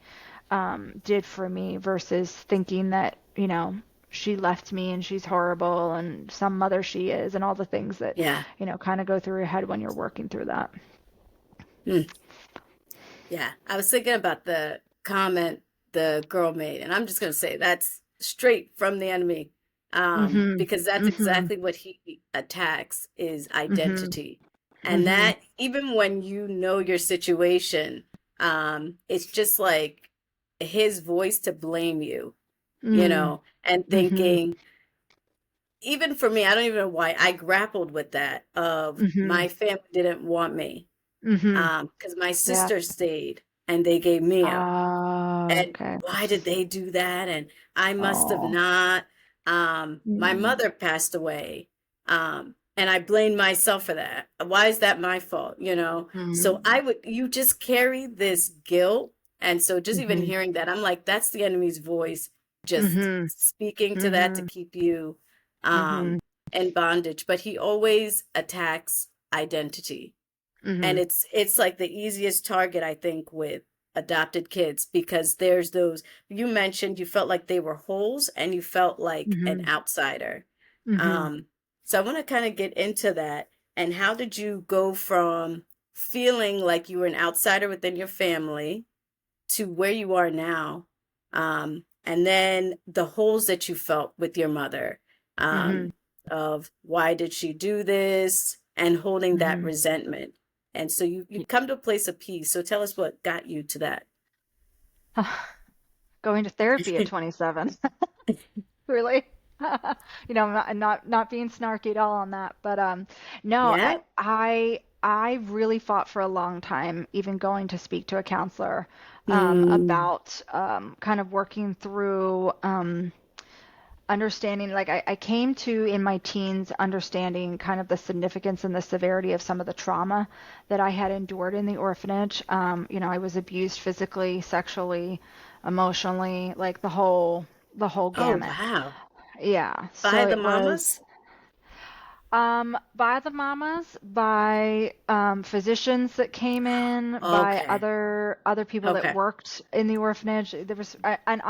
did for me, versus thinking that, she left me and she's horrible and some mother she is, and all the things that, Yeah. kind of go through your head when you're working through that. Mm. Yeah. I was thinking about the comment the girl made, and I'm just going to say that's straight from the enemy. Mhm. Because that's Mhm. exactly what he attacks is Mhm. identity. And Mhm. that even when you know your situation, it's just like his voice to blame you, Mm. and Mhm. thinking, even for me, I don't even know why I grappled with that of Mhm. my family didn't want me. Mhm. Because my Yeah. sister stayed and they gave me up. Ah, And okay. why did they do that? And I must have Oh. not. My Mm. mother passed away. And I blame myself for that. Why is that my fault? So Mm. you just carry this guilt. And so just even Mhm. hearing that, I'm like, that's the enemy's voice just Mhm. speaking to that to Mhm. keep you Mhm. in bondage. But he always attacks identity. And Mhm. it's like the easiest target, I think, with adopted kids, because there's those you mentioned you felt like they were holes and you felt like an Mhm. outsider. Mhm. Um, so I want to kind of get into that. And how did you go from feeling like you were an outsider within your family to where you are now? And then the holes that you felt with your mother, Mhm. of why did she do this, and holding that Mhm. resentment. And so you come to a place of peace. So tell us what got you to that. Going to therapy at 27. Really? Not being snarky at all on that, but no, Yeah. I really fought for a long time, even going to speak to a counselor, Mm, about kind of working through, understanding. Like, I came to, in my teens, understanding kind of the significance and the severity of some of the trauma that I had endured in the orphanage. I was abused physically, sexually, emotionally, like the whole oh, gamut. wow. Yeah, so By the it was, mamas? by the mamas, by physicians that came in, by Okay. other people that Okay. worked in the orphanage. And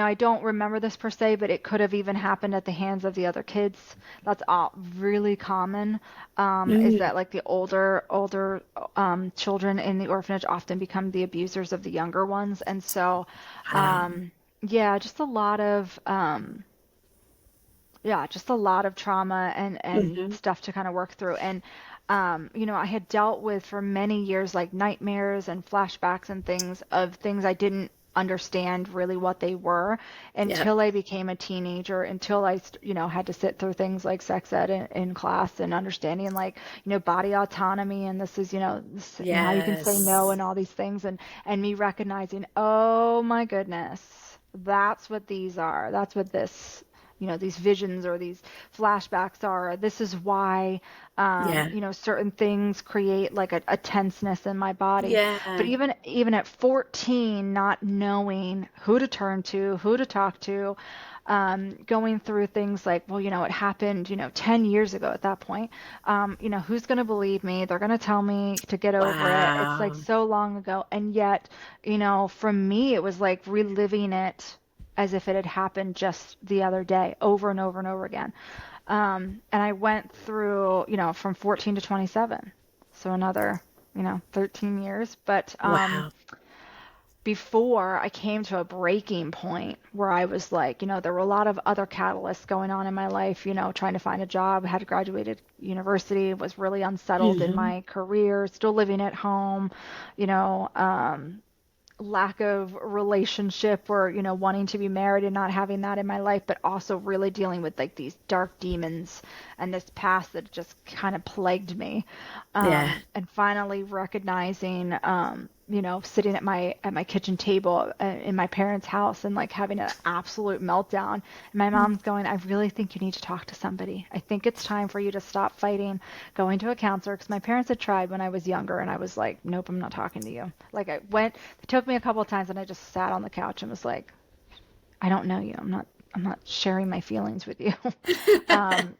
I don't remember this per se, but it could have even happened at the hands of the other kids. That's all really common. Is Mm, that, like, the older children in the orphanage often become the abusers of the younger ones, and so, wow. yeah, just a lot of trauma and Hmm. stuff to kind of work through. And, I had dealt with for many years, like, nightmares and flashbacks and things I didn't understand really what they were Yep. until I became a teenager, until I, had to sit through things like sex ed in class, and understanding, like, body autonomy, and this is, how you can say no Yes. and all these things, and me recognizing, oh my goodness, that's what these are. That's what these visions or these flashbacks are. This is why, Yeah. certain things create, like, a tenseness in my body. But Yeah. even at 14, not knowing who to turn to, who to talk to, going through things like, well, it happened, 10 years ago at that point. Who's going to believe me? They're going to tell me to get over it. It's like Wow. so long ago. And yet, for me, it was like reliving it as if it had happened just the other day, over and over and over again. And I went through, from 14 to 27. So another, 13 years. But Wow. before I came to a breaking point where I was like, there were a lot of other catalysts going on in my life, trying to find a job, had graduated university, was really unsettled in Hmm. my career, still living at home, you know, um, lack of relationship or wanting to be married and not having that in my life, but also really dealing with like these dark demons and this past that just kind of plagued me, Yeah. and finally recognizing, sitting at my kitchen table in my parents' house and like having an absolute meltdown, and my mom's going, I really think you need to talk to somebody. I think it's time for you to stop fighting, going to a counselor, because my parents had tried when I was younger and I was like, nope, I'm not talking to you. Like I went, it took me a couple of times and I just sat on the couch and was like, I don't know you. I'm not sharing my feelings with you. um,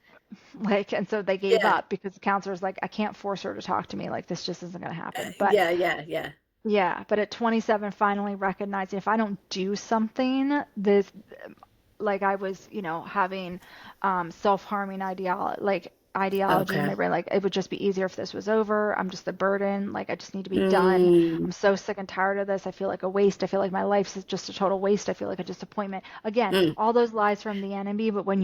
and so they gave Yeah. up because the counselor's like, I can't force her to talk to me. Like this just isn't going to happen. But Yeah. Yeah. Yeah. yeah, but at 27, finally recognizing if I don't do something, this, like I was, having self-harming ideology in Okay. my brain. Like it would just be easier if this was over. I'm just a burden. Like I just need to be done. Mm. I'm so sick and tired of this. I feel like a waste. I feel like my life is just a total waste. I feel like a disappointment. Again, Mm. all those lies from the enemy. But Yes.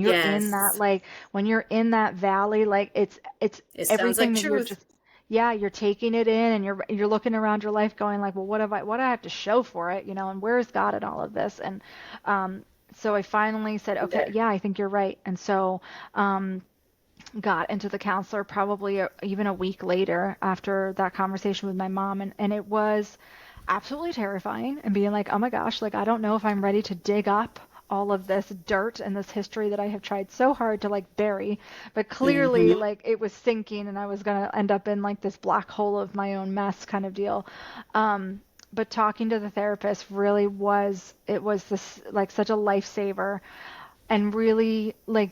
when you're in that valley, like it's It sounds like everything that you're truth. just, yeah, you're taking it in and you're looking around your life going like, well, what do I have to show for it, and where's God in all of this? And so I finally said, okay, Yeah. yeah, I think you're right. And so um, got into the counselor probably even a week later after that conversation with my mom. And it was absolutely terrifying and being like, oh my gosh, like I don't know if I'm ready to dig up all of this dirt and this history that I have tried so hard to like bury, but clearly Hmm. like it was sinking and I was going to end up in like this black hole of my own mess kind of deal. But talking to the therapist really was this like such a lifesaver, and really like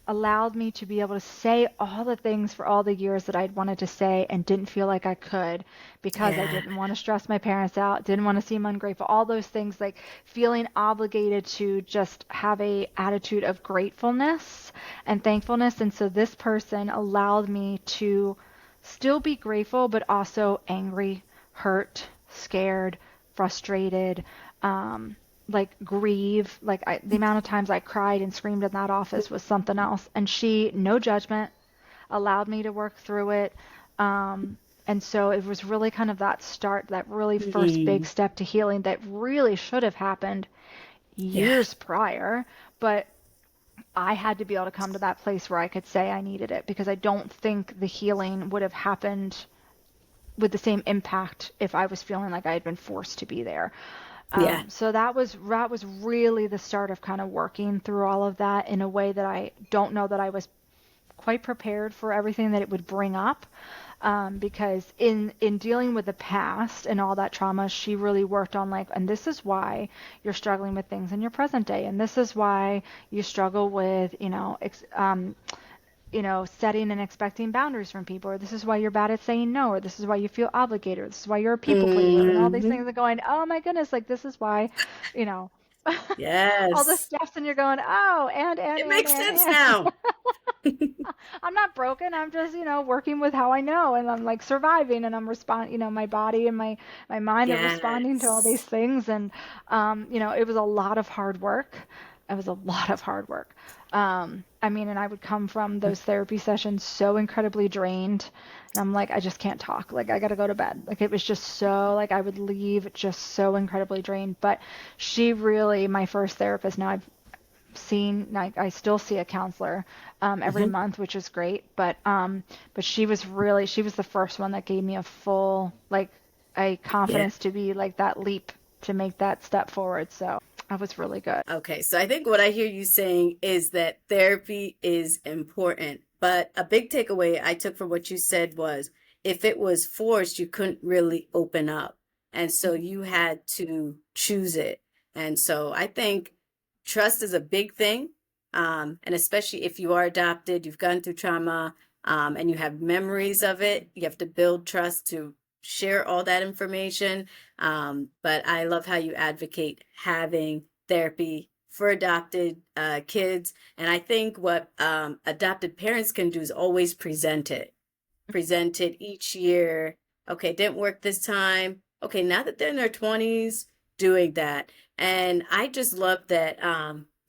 allowed me to be able to say all the things for all the years that I'd wanted to say and didn't feel like I could because I Yeah. didn't want to stress my parents out, didn't want to seem ungrateful, all those things, like feeling obligated to just have a attitude of gratefulness and thankfulness. And so this person allowed me to still be grateful, but also angry, hurt, scared, frustrated, um, like grieve. The amount of times I cried and screamed in that office was something else. And she, no judgment, allowed me to work through it. Um, and so it was really kind of that start, that really first big Mm. step to healing that really should have happened Yeah. years prior. But I had to be able to come to that place where I could say I needed it, because I don't think the healing would have happened with the same impact if I was feeling like I had been forced to be there. Yeah. So that was really the start of kind of working through all of that in a way that I don't know that I was quite prepared for everything that it would bring up. Because in dealing with the past and all that trauma, she really worked on like, and this is why you're struggling with things in your present day, and this is why you struggle with, setting and expecting boundaries from people, or this is why you're bad at saying no, or this is why you feel obligated, or this is why you're a people pleaser, and all these Hmm. things are going, oh my goodness, like this is why, you know, all the Yes. steps, and you're going, oh, It makes sense and. now. I'm not broken. I'm just, working with how I know, and I'm like surviving, and I'm my body and my mind are responding to all these Yes. things. And it was a lot of hard work. It was a lot of hard work. I mean, and I would come from those therapy sessions so incredibly drained, and I'm like, I just can't talk. Like, I gotta go to bed. Like, it was just so, like, I would leave just so incredibly drained. But she really, my first therapist, now I've seen, like, I still see a counselor every Hmm. month, which is great. But she was the first one that gave me a full, like, a Yeah. confidence to be like that leap to make that step forward. So that was really good. Okay, so I think what I hear you saying is that therapy is important, but a big takeaway I took from what you said was if it was forced, you couldn't really open up. And so you had to choose it. And so I think trust is a big thing. And especially if you are adopted, you've gone through trauma, and you have memories of it, you have to build trust to share all that information. But I love how you advocate having therapy for adopted kids. And I think what adopted parents can do is always present it each year. Okay, didn't work this time. okay, now that they're in their 20s doing that. And I just love that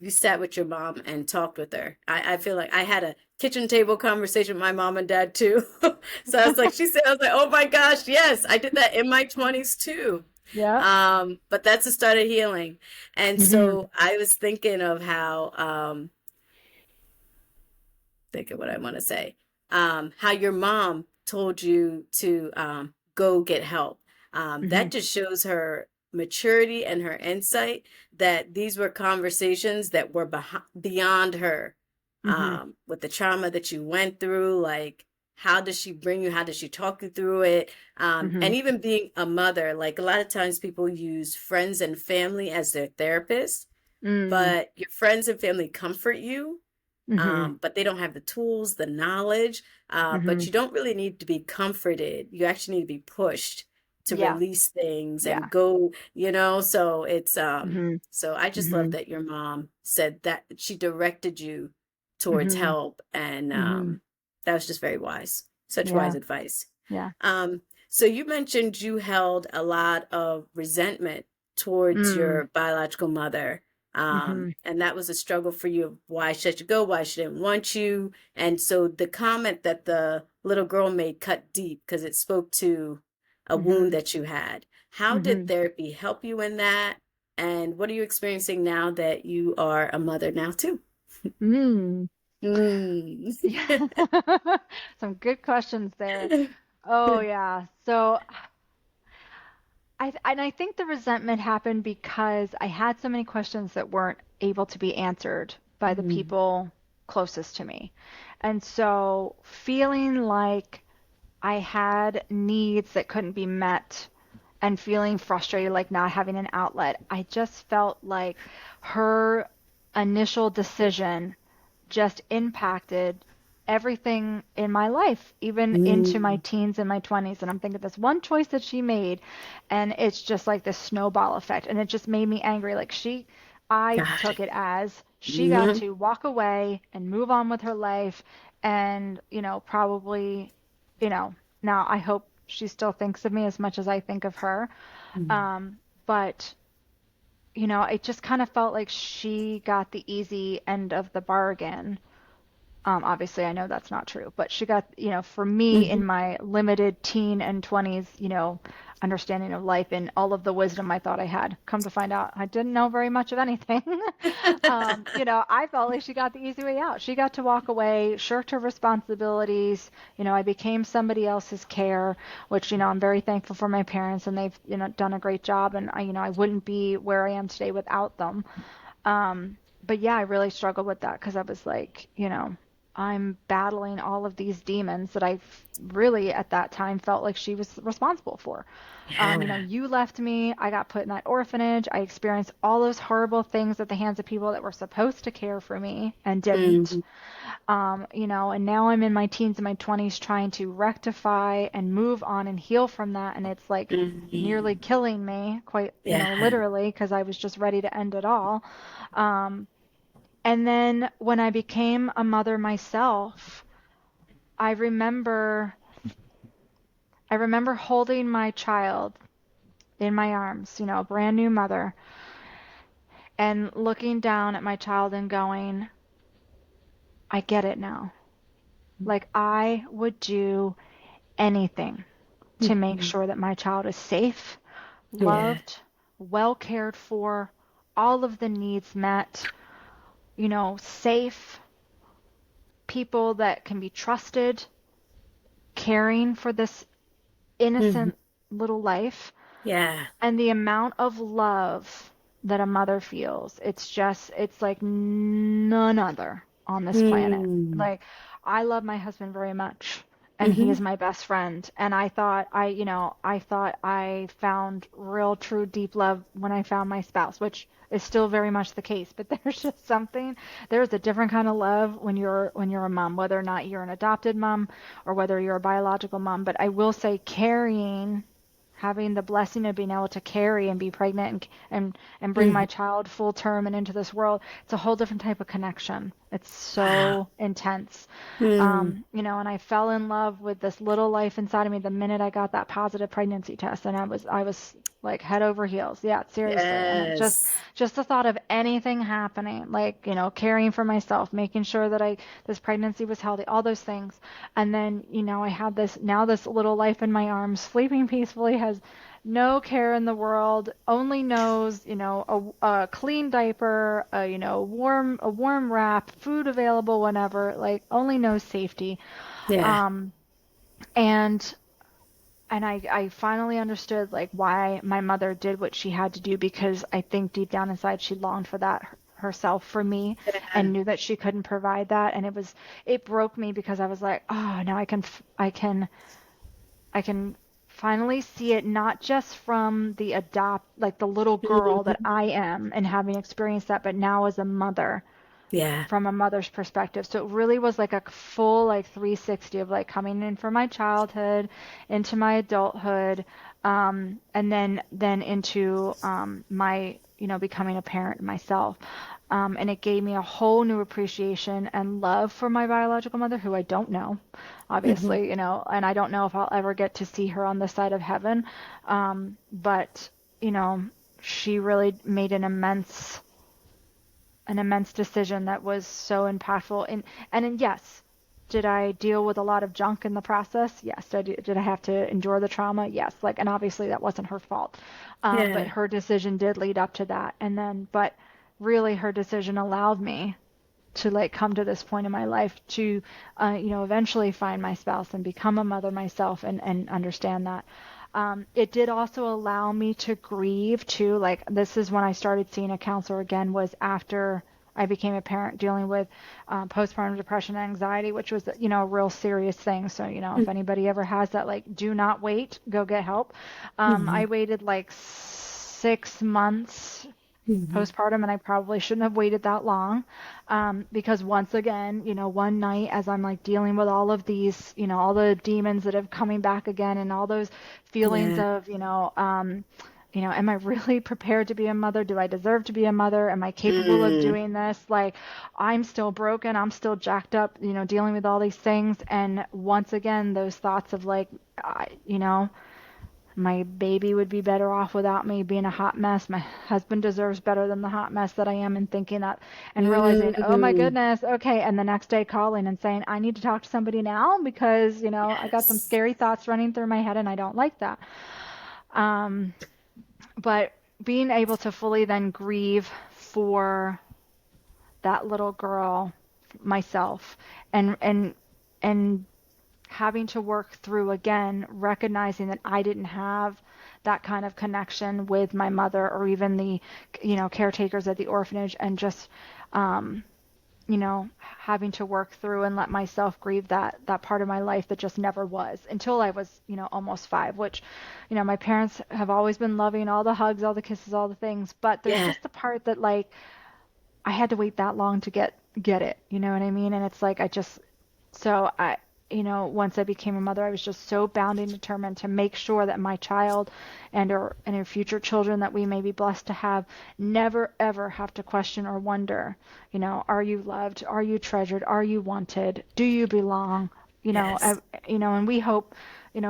you sat with your mom and talked with her. I feel like I had a kitchen table conversation with my mom and dad too. So I was like, she said, I was like, oh my gosh, yes, I did that in my 20s too. Yeah. But that's the start of healing. And Hmm. so I was thinking of how, think of what I want to say. How your mom told you to go get help. That Hmm. just shows her maturity and her insight that these were conversations that were beyond her. Hmm. With the trauma that you went through, like how does she bring you? How does she talk you through it? Hmm. And even being a mother, like a lot of times people use friends and family as their therapist, Mm. but your friends and family comfort you, Hmm. but they don't have the tools, the knowledge. But Hmm. you don't really need to be comforted. You actually need to be pushed to Yeah. release things and Yeah. go, so it's Hmm. so I just love Hmm. that your mom said that she directed you towards Hmm. help, and Hmm. that was just very wise. Such wise Yeah. advice. Yeah. So you mentioned you held a lot of resentment towards Mm. your biological mother. Hmm. And that was a struggle for you of why she let you go, why she didn't want you. And so the comment that the little girl made cut deep because it spoke to a wound Hmm. that you had. How did Hmm. therapy help you in that? And what are you experiencing now that you are a mother now too? Mm. Mm. Yeah. Some good questions there. Oh yeah. So I think the resentment happened because I had so many questions that weren't able to be answered by the Mm. people closest to me. And so feeling like I had needs that couldn't be met and feeling frustrated, like not having an outlet, I just felt like her initial decision just impacted everything in my life, even into my Mm. teens and my 20s. And I'm thinking this one choice that she made, and it's just like this snowball effect. And it just made me angry. I Got took it. it as she got Hmm. to walk away and move on with her life. And, probably, you know, now I hope she still thinks of me as much as I think of her. But it just kind of felt like she got the easy end of the bargain. Obviously, I know that's not true, but she got, for me in Hmm. my limited teen and 20s, understanding of life and all of the wisdom I thought I had. Come to find out, I didn't know very much of anything. I felt like she got the easy way out. She got to walk away, shirked her responsibilities. I became somebody else's care, which, I'm very thankful for my parents, and they've, done a great job. And I wouldn't be where I am today without them. But yeah, I really struggled with that because I was like, I'm battling all of these demons that I really at that time felt like she was responsible for. Yeah. You left me, I got put in that orphanage, I experienced all those horrible things at the hands of people that were supposed to care for me and didn't. Hmm. And now I'm in my teens and my 20s trying to rectify and move on and heal from that. And it's like nearly Hmm. killing me, quite, Yeah. literally, because I was just ready to end it all. Um, and then when I became a mother myself, I remember I remember holding my child in my arms, a brand new mother, and looking down at my child and going, I get it now. Like I would do anything to make Mhm. sure that my child is safe, Yeah. loved, well cared for, all of the needs met, safe, people that can be trusted, caring for this Hmm. innocent little life. Yeah. And the amount of love that a mother feels, it's like none other on this planet. Mm. Like, I love my husband very much, and he Hmm. is my best friend. And I found real, true, deep love when I found my spouse, which is still very much the case. But there's a different kind of love when you're a mom, whether or not you're an adopted mom or whether you're a biological mom. But I will say, carrying having the blessing of being able to carry and be pregnant and bring my Hmm. child full term and into this world, it's a whole different type of connection. It's Wow. so intense. Hmm. And I fell in love with this little life inside of me the minute I got that positive pregnancy test, and I was like head over heels. Yeah, seriously. And it just Yes. just the thought of anything happening, like, caring for myself, making sure that I this pregnancy was healthy, all those things. And then, I had this little life in my arms, sleeping peacefully, has no care in the world, only knows, a clean diaper, a warm wrap, food available whenever, like only knows safety. Yeah. Um, and I finally understood like why my mother did what she had to do, because I think deep down inside she longed for that herself for me, Yeah. and knew that she couldn't provide that. And it broke me, because I was like, oh, now I can finally see it, not just from like the little girl that Mhm. I am and having experienced that, but now as a mother, Yeah. from a mother's perspective. So it really was like a full like 360 of like coming in from my childhood into my adulthood, and then into my becoming a parent myself. And it gave me a whole new appreciation and love for my biological mother, who I don't know, Hmm. obviously, and I don't know if I'll ever get to see her on this side of heaven. But, you know, she really made an immense decision that was so impactful. And yes, did I deal with a lot of junk in the process? Yes. Did I have to endure the trauma? Yes. Like, and obviously that wasn't her fault. But Yeah. her decision did lead up to that. But really her decision allowed me to like come to this point in my life to, eventually find my spouse and become a mother myself, and understand that. It did also allow me to grieve too. Like, this is when I started seeing a counselor again, was after I became a parent, dealing with postpartum depression and anxiety, which was, a real serious thing. So, if anybody ever has that, like, do not wait, go get help. Hmm. I waited like 6 months Hmm. postpartum, and I probably shouldn't have waited that long, because once again, one night as I'm like dealing with all of these, all the demons that have coming back again, and all those feelings Yeah. of, am I really prepared to be a mother? Do I deserve to be a mother? Am I capable of Mm. doing this? Like, I'm still broken. I'm still jacked up, dealing with all these things. And once again, those thoughts of like, my baby would be better off without me being a hot mess. My husband deserves better than the hot mess that I am, and thinking that, and realizing, oh my Mm. goodness, okay. And the next day calling and saying, I need to talk to somebody now, because, I got some Yes. scary thoughts running through my head and I don't like that. Um, but being able to fully then grieve for that little girl myself, and having to work through again, recognizing that I didn't have that kind of connection with my mother, or even the, caretakers at the orphanage, and just, um, having to work through and let myself grieve that part of my life that just never was, until I was, almost 5, which, my parents have always been loving, all the hugs, all the kisses, all the things, but there's Yeah. just the part that, like, I had to wait that long to get it, you know what I mean? And it's like, so once I became a mother, I was just so bound and determined to make sure that my child, and her future children that we may be blessed to have, never ever have to question or wonder, are you loved? Are you treasured? Are you wanted? Do you belong? Yes. And we hope,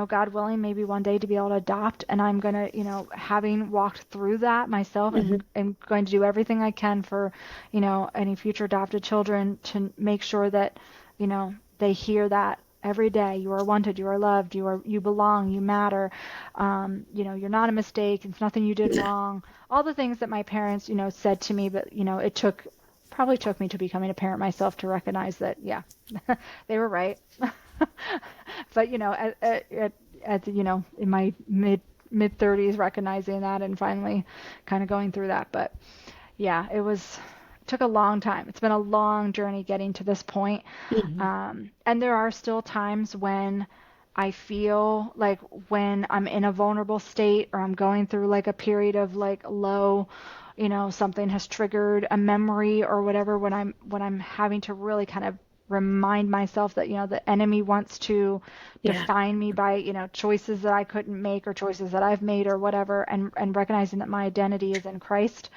God willing, maybe one day to be able to adopt. And I'm gonna, having walked through that myself, Hmm. and going to do everything I can for, any future adopted children, to make sure that, they hear that every day. You are wanted, you are loved, you belong, you matter. You're not a mistake. It's nothing you did wrong. All the things that my parents, said to me, but it probably took me to becoming a parent myself to recognize that, yeah, they were right. But in my mid 30s, recognizing that, and finally kind of going through that. But yeah, it took a long time. It's been a long journey getting to this point. Hmm. And there are still times when I feel like, when I'm in a vulnerable state, or I'm going through like a period of like low, something has triggered a memory or whatever, when I'm having to really kind of remind myself that, the enemy wants to Yeah. define me by, choices that I couldn't make or choices that I've made or whatever, and recognizing that my identity is in Christ,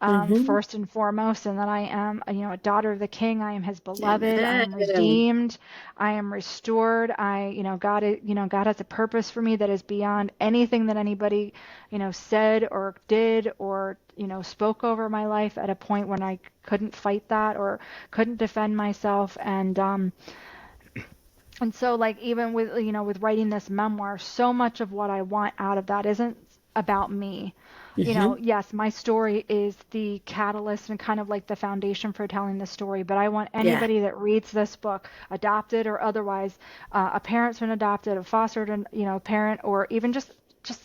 Mm-hmm. first and foremost, and that I am, a daughter of the King. I am His beloved. I am Amen. redeemed. I am restored. God has a purpose for me that is beyond anything that anybody, said or did or, spoke over my life at a point when I couldn't fight that or couldn't defend myself. And so, like, even with, with writing this memoir, so much of what I want out of that isn't about me. Mm-hmm. Yes, my story is the catalyst and kind of like the foundation for telling the story, but I want Yeah. anybody that reads this book, adopted or otherwise, a parent's been adopted, a fostered, parent, or even just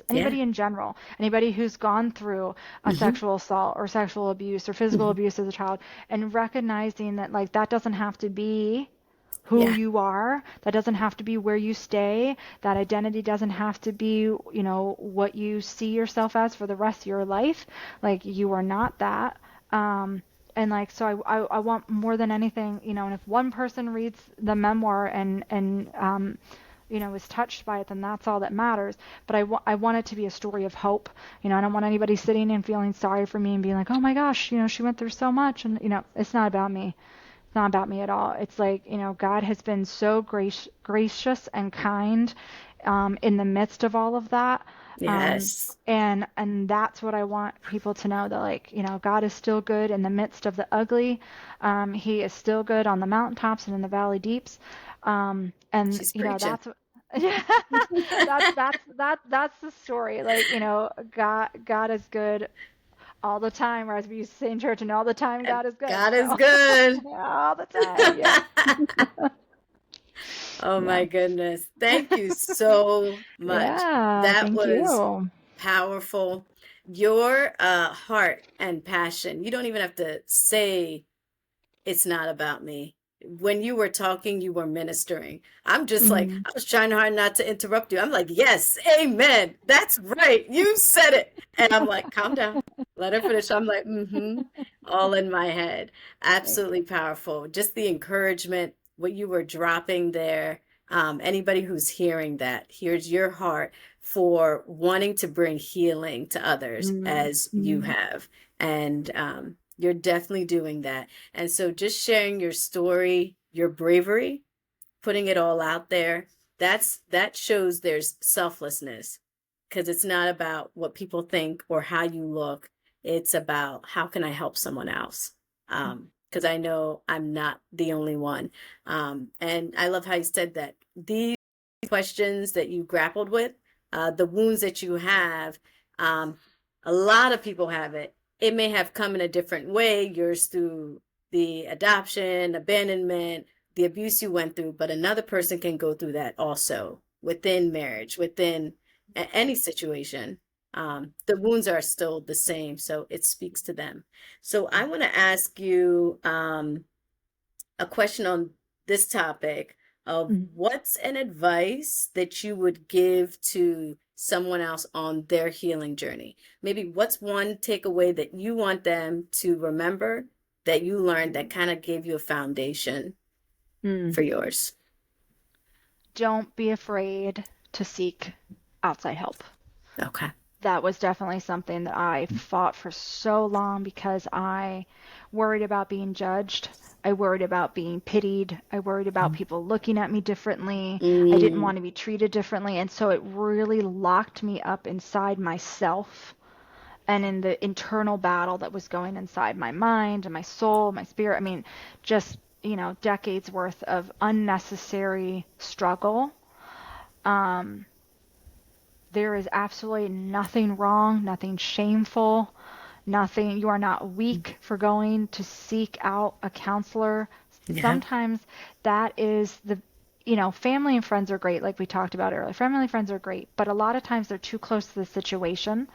Yeah. anybody in general, anybody who's gone through a Mm-hmm. sexual assault or sexual abuse or physical Mm-hmm. abuse as a child, and recognizing that, like, that doesn't have to be who Yeah. you are. That doesn't have to be where you stay. That identity doesn't have to be, what you see yourself as for the rest of your life. Like, you are not that. And like, so I want more than anything, and if one person reads the memoir and is touched by it, then that's all that matters. But I want it to be a story of hope. I don't want anybody sitting and feeling sorry for me and being like, oh my gosh, she went through so much. And, it's not about me. It's not about me at all. It's like, God has been so gracious and kind, in the midst of all of that. Um, Yes. and that's what I want people to know, that, like, God is still good in the midst of the ugly. He is still good on the mountaintops and in the valley deeps. And She's preaching. that's what, yeah, that's the story. Like, God is good all the time, or as we used to say in church, and all the time And God is good. God is So good. all the time, yeah, Oh yeah, my goodness. Thank you so much. yeah. That Thank was you. powerful. Your heart and passion. You don't even have to say it's not about me. When you were talking, you were ministering. I'm just like, Mm, I was trying hard not to interrupt you. I'm like, yes, amen. That's right. You said it. And I'm like, calm down. Let her finish. I'm like, mm-hmm. All in my head. thank Absolutely you. powerful. Just the encouragement, what you were dropping there. Anybody who's hearing that, here's your heart for wanting to bring healing to others Mm, as you mm, have. And you're definitely doing that. And so just sharing your story, your bravery, putting it all out there, that shows there's selflessness, because it's not about what people think or how you look. It's about how can I help someone else? Because I know I'm not the only one. And I love how you said that these questions that you grappled with, the wounds that you have, um, a lot of people have it. It may have come in a different way, yours through the adoption, abandonment, the abuse you went through, but another person can go through that also within marriage, within any situation. The wounds are still the same, so it speaks to them. So I want to ask you a question on this topic of mm, what's an advice that you would give to someone else on their healing journey? Maybe what's one takeaway that you want them to remember that you learned that kind of gave you a foundation mm. for yours? Don't be afraid to seek outside help. Okay. That was definitely something that I fought for so long because I worried about being judged. I worried about being pitied. I worried about people looking at me differently. I didn't Mm, want to be treated differently. And so it really locked me up inside myself and in the internal battle that was going inside my mind and my soul, my spirit. I mean, just, decades worth of unnecessary struggle. Um, there is absolutely nothing wrong, nothing shameful, nothing. You are not weak for going to seek out a counselor. yeah. Sometimes that is family and friends are great, like we talked about earlier. Family and friends are great, but a lot of times they're too close to the situation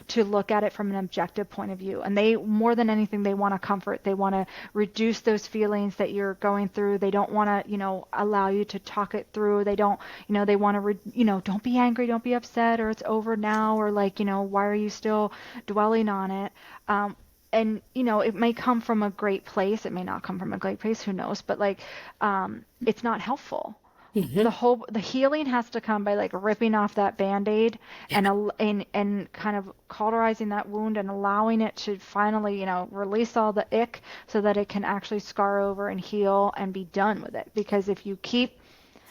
to look at it from an objective point of view. And they, more than anything, they want to comfort. They want to reduce those feelings that you're going through. They don't want to, allow you to talk it through. They don't, they want to, don't be angry, don't be upset, or it's over now, or like, why are you still dwelling on it? and it may come from a great place, it may not come from a great place, who knows, but like it's not helpful. Hmm. The healing has to come by like ripping off that band-aid Yeah. and kind of cauterizing that wound and allowing it to finally, release all the ick so that it can actually scar over and heal and be done with it. Because if you keep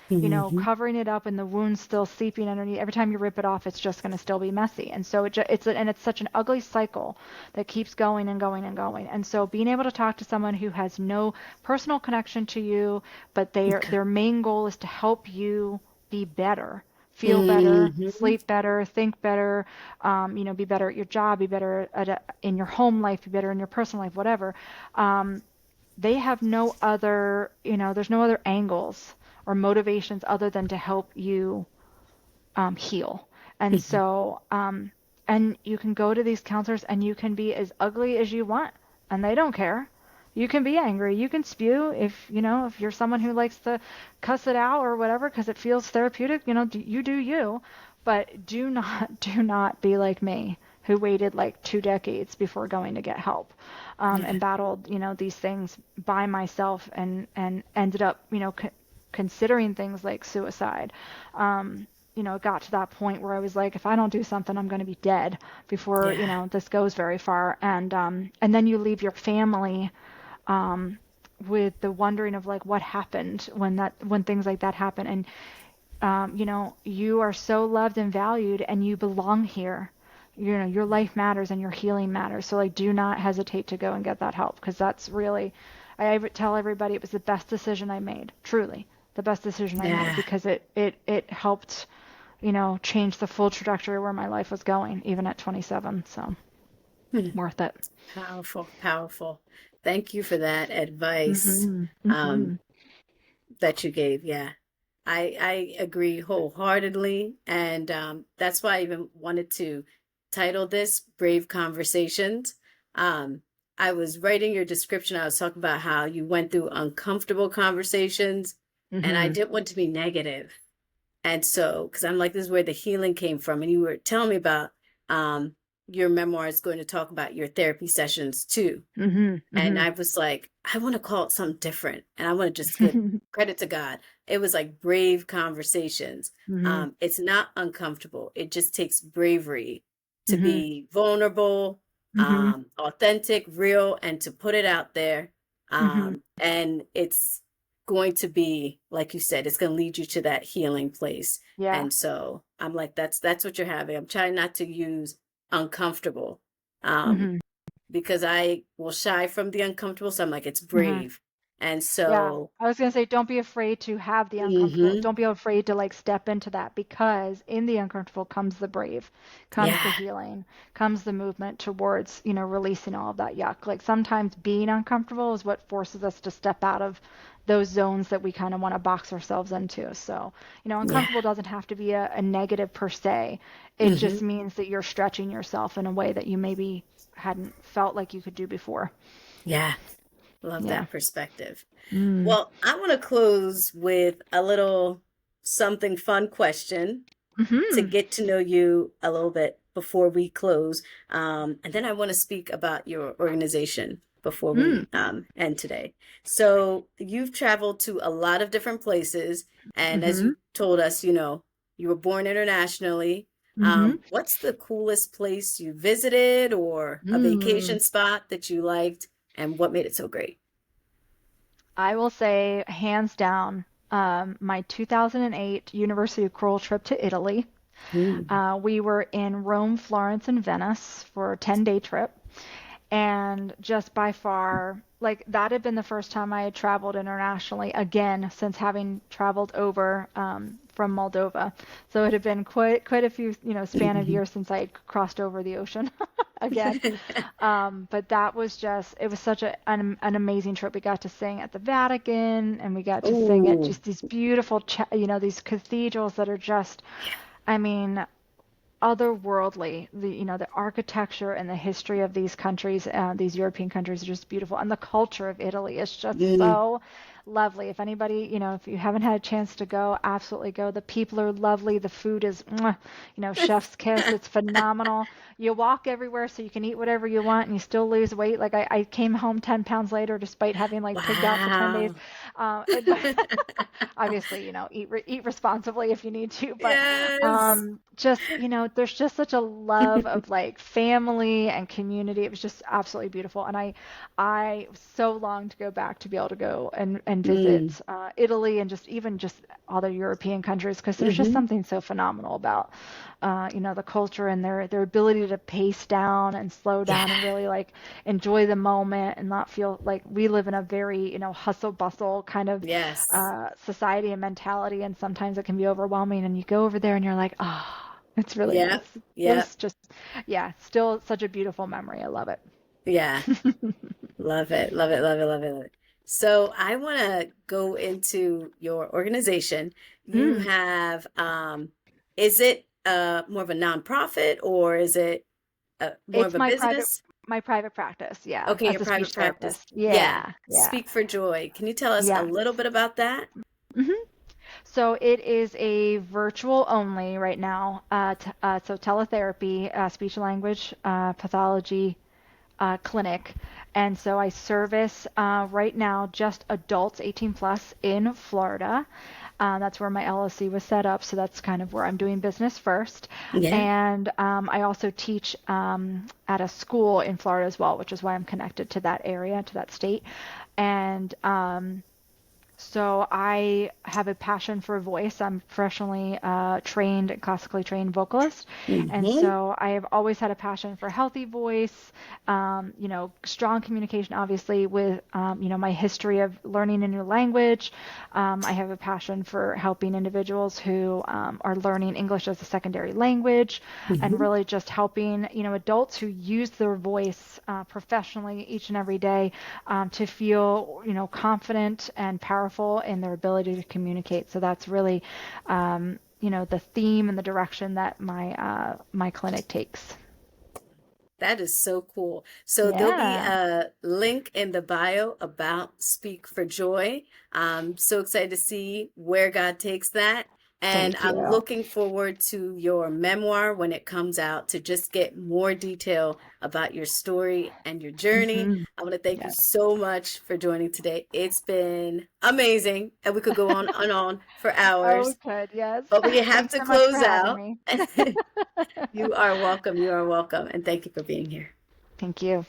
Hmm. covering it up and the wound's still seeping underneath. Every time you rip it off, it's just going to still be messy. And so it's such an ugly cycle that keeps going and going and going. And so being able to talk to someone who has no personal connection to you, but Okay. their main goal is to help you be better, feel better, Hmm. sleep better, think better, be better at your job, be better in your home life, be better in your personal life, whatever. Um, they have no other, there's no other angles or motivations other than to help you heal. And Hmm. so, and you can go to these counselors and you can be as ugly as you want, and they don't care. You can be angry. You can spew if you're someone who likes to cuss it out or whatever because it feels therapeutic, you do you. But do not, do not be like me, who waited like 2 decades before going to get help, Yeah. and battled, these things by myself and ended up, considering things like suicide. It got to that point where I was like, if I don't do something, I'm going to be dead before, Yeah. this goes very far. And then you leave your family um, with the wondering of like what happened when things like that happen. And you are so loved and valued, and you belong here. Your life matters and your healing matters. So like, do not hesitate to go and get that help because that's really, I tell everybody it was the best decision I made. Truly, the best decision I made Yeah. because it helped change the full trajectory where my life was going, even at 27. So Hmm. worth it. Powerful, powerful. Thank you for that advice Mhm. um, Mhm. that you gave. Yeah, I agree wholeheartedly, and that's why I even wanted to title this "Brave Conversations." Um, I was writing your description. I was talking about how you went through uncomfortable conversations, and I Mhm. didn't want to be negative. And so, because I'm like, this is where the healing came from. And you were telling me about um, your memoir is going to talk about your therapy sessions too. Mhm. And Mhm. I was like, I want to call it something different. And I want to just give credit to God. It was like brave conversations. Mhm. It's not uncomfortable. It just takes bravery to Mhm. be vulnerable, Mhm. authentic, real, and to put it out there. Mhm. And it's going to be, like you said, it's going to lead you to that healing place. Yeah. And so I'm like, that's what you're having. I'm trying not to use uncomfortable. Um, Mhm. because I will shy from the uncomfortable. So I'm like, it's Mhm. brave. And Yeah, so, I was gonna say, don't be afraid to have the uncomfortable. hmm, Don't be afraid to like step into that because in the uncomfortable comes the brave, comes the yeah, healing, comes the movement towards, releasing all of that yuck. Like sometimes being uncomfortable is what forces us to step out of those zones that we kind of want to box ourselves into. So, yeah, uncomfortable doesn't have to be a negative per se. It hmm, just means that you're stretching yourself in a way that you maybe hadn't felt like you could do before. yeah. Love Yeah. that perspective. Mm. Well, I want to close with a little something fun question to Hmm. get to know you a little bit before we close. And then I want to speak about your organization before Mm. we end today. So you've traveled to a lot of different places. And as Mm-hmm. you told us, you were born internationally. Mm-hmm. What's the coolest place you visited or a Mm. vacation spot that you liked and what made it so great? I will say, hands down, my 2008 University of Coral trip to Italy. Mm. We were in Rome, Florence, and Venice for a 10-day trip. And just by far, like that had been the first time I had traveled internationally again since having traveled over from Moldova. So it had been quite a few, span of years since I had crossed over the ocean again. But that was just, it was such an amazing trip. We got to sing at the Vatican and we got to sing at Oh, just these beautiful, these cathedrals that are just, yeah. I mean, otherworldly. The architecture and the history of these countries, these European countries, are just beautiful, and the culture of Italy is just Mm. so lovely. If anybody, if you haven't had a chance to go, absolutely go. The people are lovely. The food is, mwah, chef's kiss. It's phenomenal. You walk everywhere so you can eat whatever you want and you still lose weight. Like I came home 10 pounds later despite having like pigged out for 10 days. Wow. But obviously, eat responsibly if you need to, but Yes. just, there's just such a love of like family and community. It was just absolutely beautiful. And I so long to go back to be able to go and Mm. visit Italy and just other European countries because there's just Hmm. something so phenomenal about the culture and their ability to pace down and slow Yeah. down and really like enjoy the moment and not feel like we live in a very hustle bustle kind of Yes. society and mentality, and sometimes it can be overwhelming. And you go over there and you're like, ah, it's really nice. Yep. It Yep. was just, yeah, still such a beautiful memory. I love it. Yeah. Love it. Love it. Love it. Love it. Love it. So I want to go into your organization. You Mm. have, is it more of a nonprofit or is it more of It's a business? my private practice. Yeah, Okay, as your a private speech practice. therapist. Yeah. Yeah, yeah, Speak for Joy. Can you tell us a yes. little bit about that? hmm So it is a virtual only right now. So teletherapy, speech language pathology clinic. And so I service right now just adults 18 plus in Florida. That's where my LLC was set up. So that's kind of where I'm doing business first. Yeah. And I also teach at a school in Florida as well, which is why I'm connected to that area, to that state. And so I have a passion for voice. I'm professionally trained, classically trained vocalist, and Mm-hmm. so I have always had a passion for healthy voice. Strong communication, obviously, with my history of learning a new language. I have a passion for helping individuals who are learning English as a secondary language, and Mm-hmm. really just helping adults who use their voice professionally each and every day to feel, confident and powerful in their ability to communicate. So that's really, the theme and the direction that my clinic takes. That is so cool. So there'll be Yeah. a link in the bio about Speak for Joy. I'm so excited to see where God takes that. And Thank I'm you. looking forward to your memoir when it comes out to just get more detail about your story and your journey. hmm I want to thank you Yes. so much for joining today. It's been amazing, and we could go on and on for Oh, hours, good. Yes. but we have Thanks to so much for close having out. me. You are welcome. You are welcome. And thank you for being here. Thank you.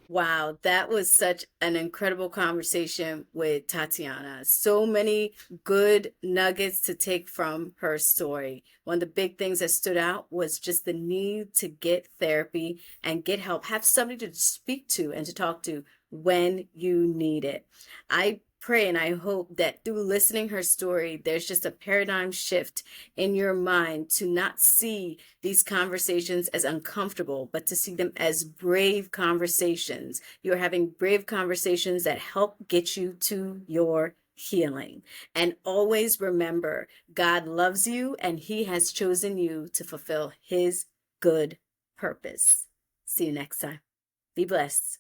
Wow, that was such an incredible conversation with Tatiana. So many good nuggets to take from her story. One of the big things that stood out was just the need to get therapy and get help, have somebody to speak to and to talk to when you need it. I pray and I hope that through listening her story, there's just a paradigm shift in your mind to not see these conversations as uncomfortable, but to see them as brave conversations. You're having brave conversations that help get you to your healing. And always remember, God loves you and He has chosen you to fulfill His good purpose. See you next time. Be blessed.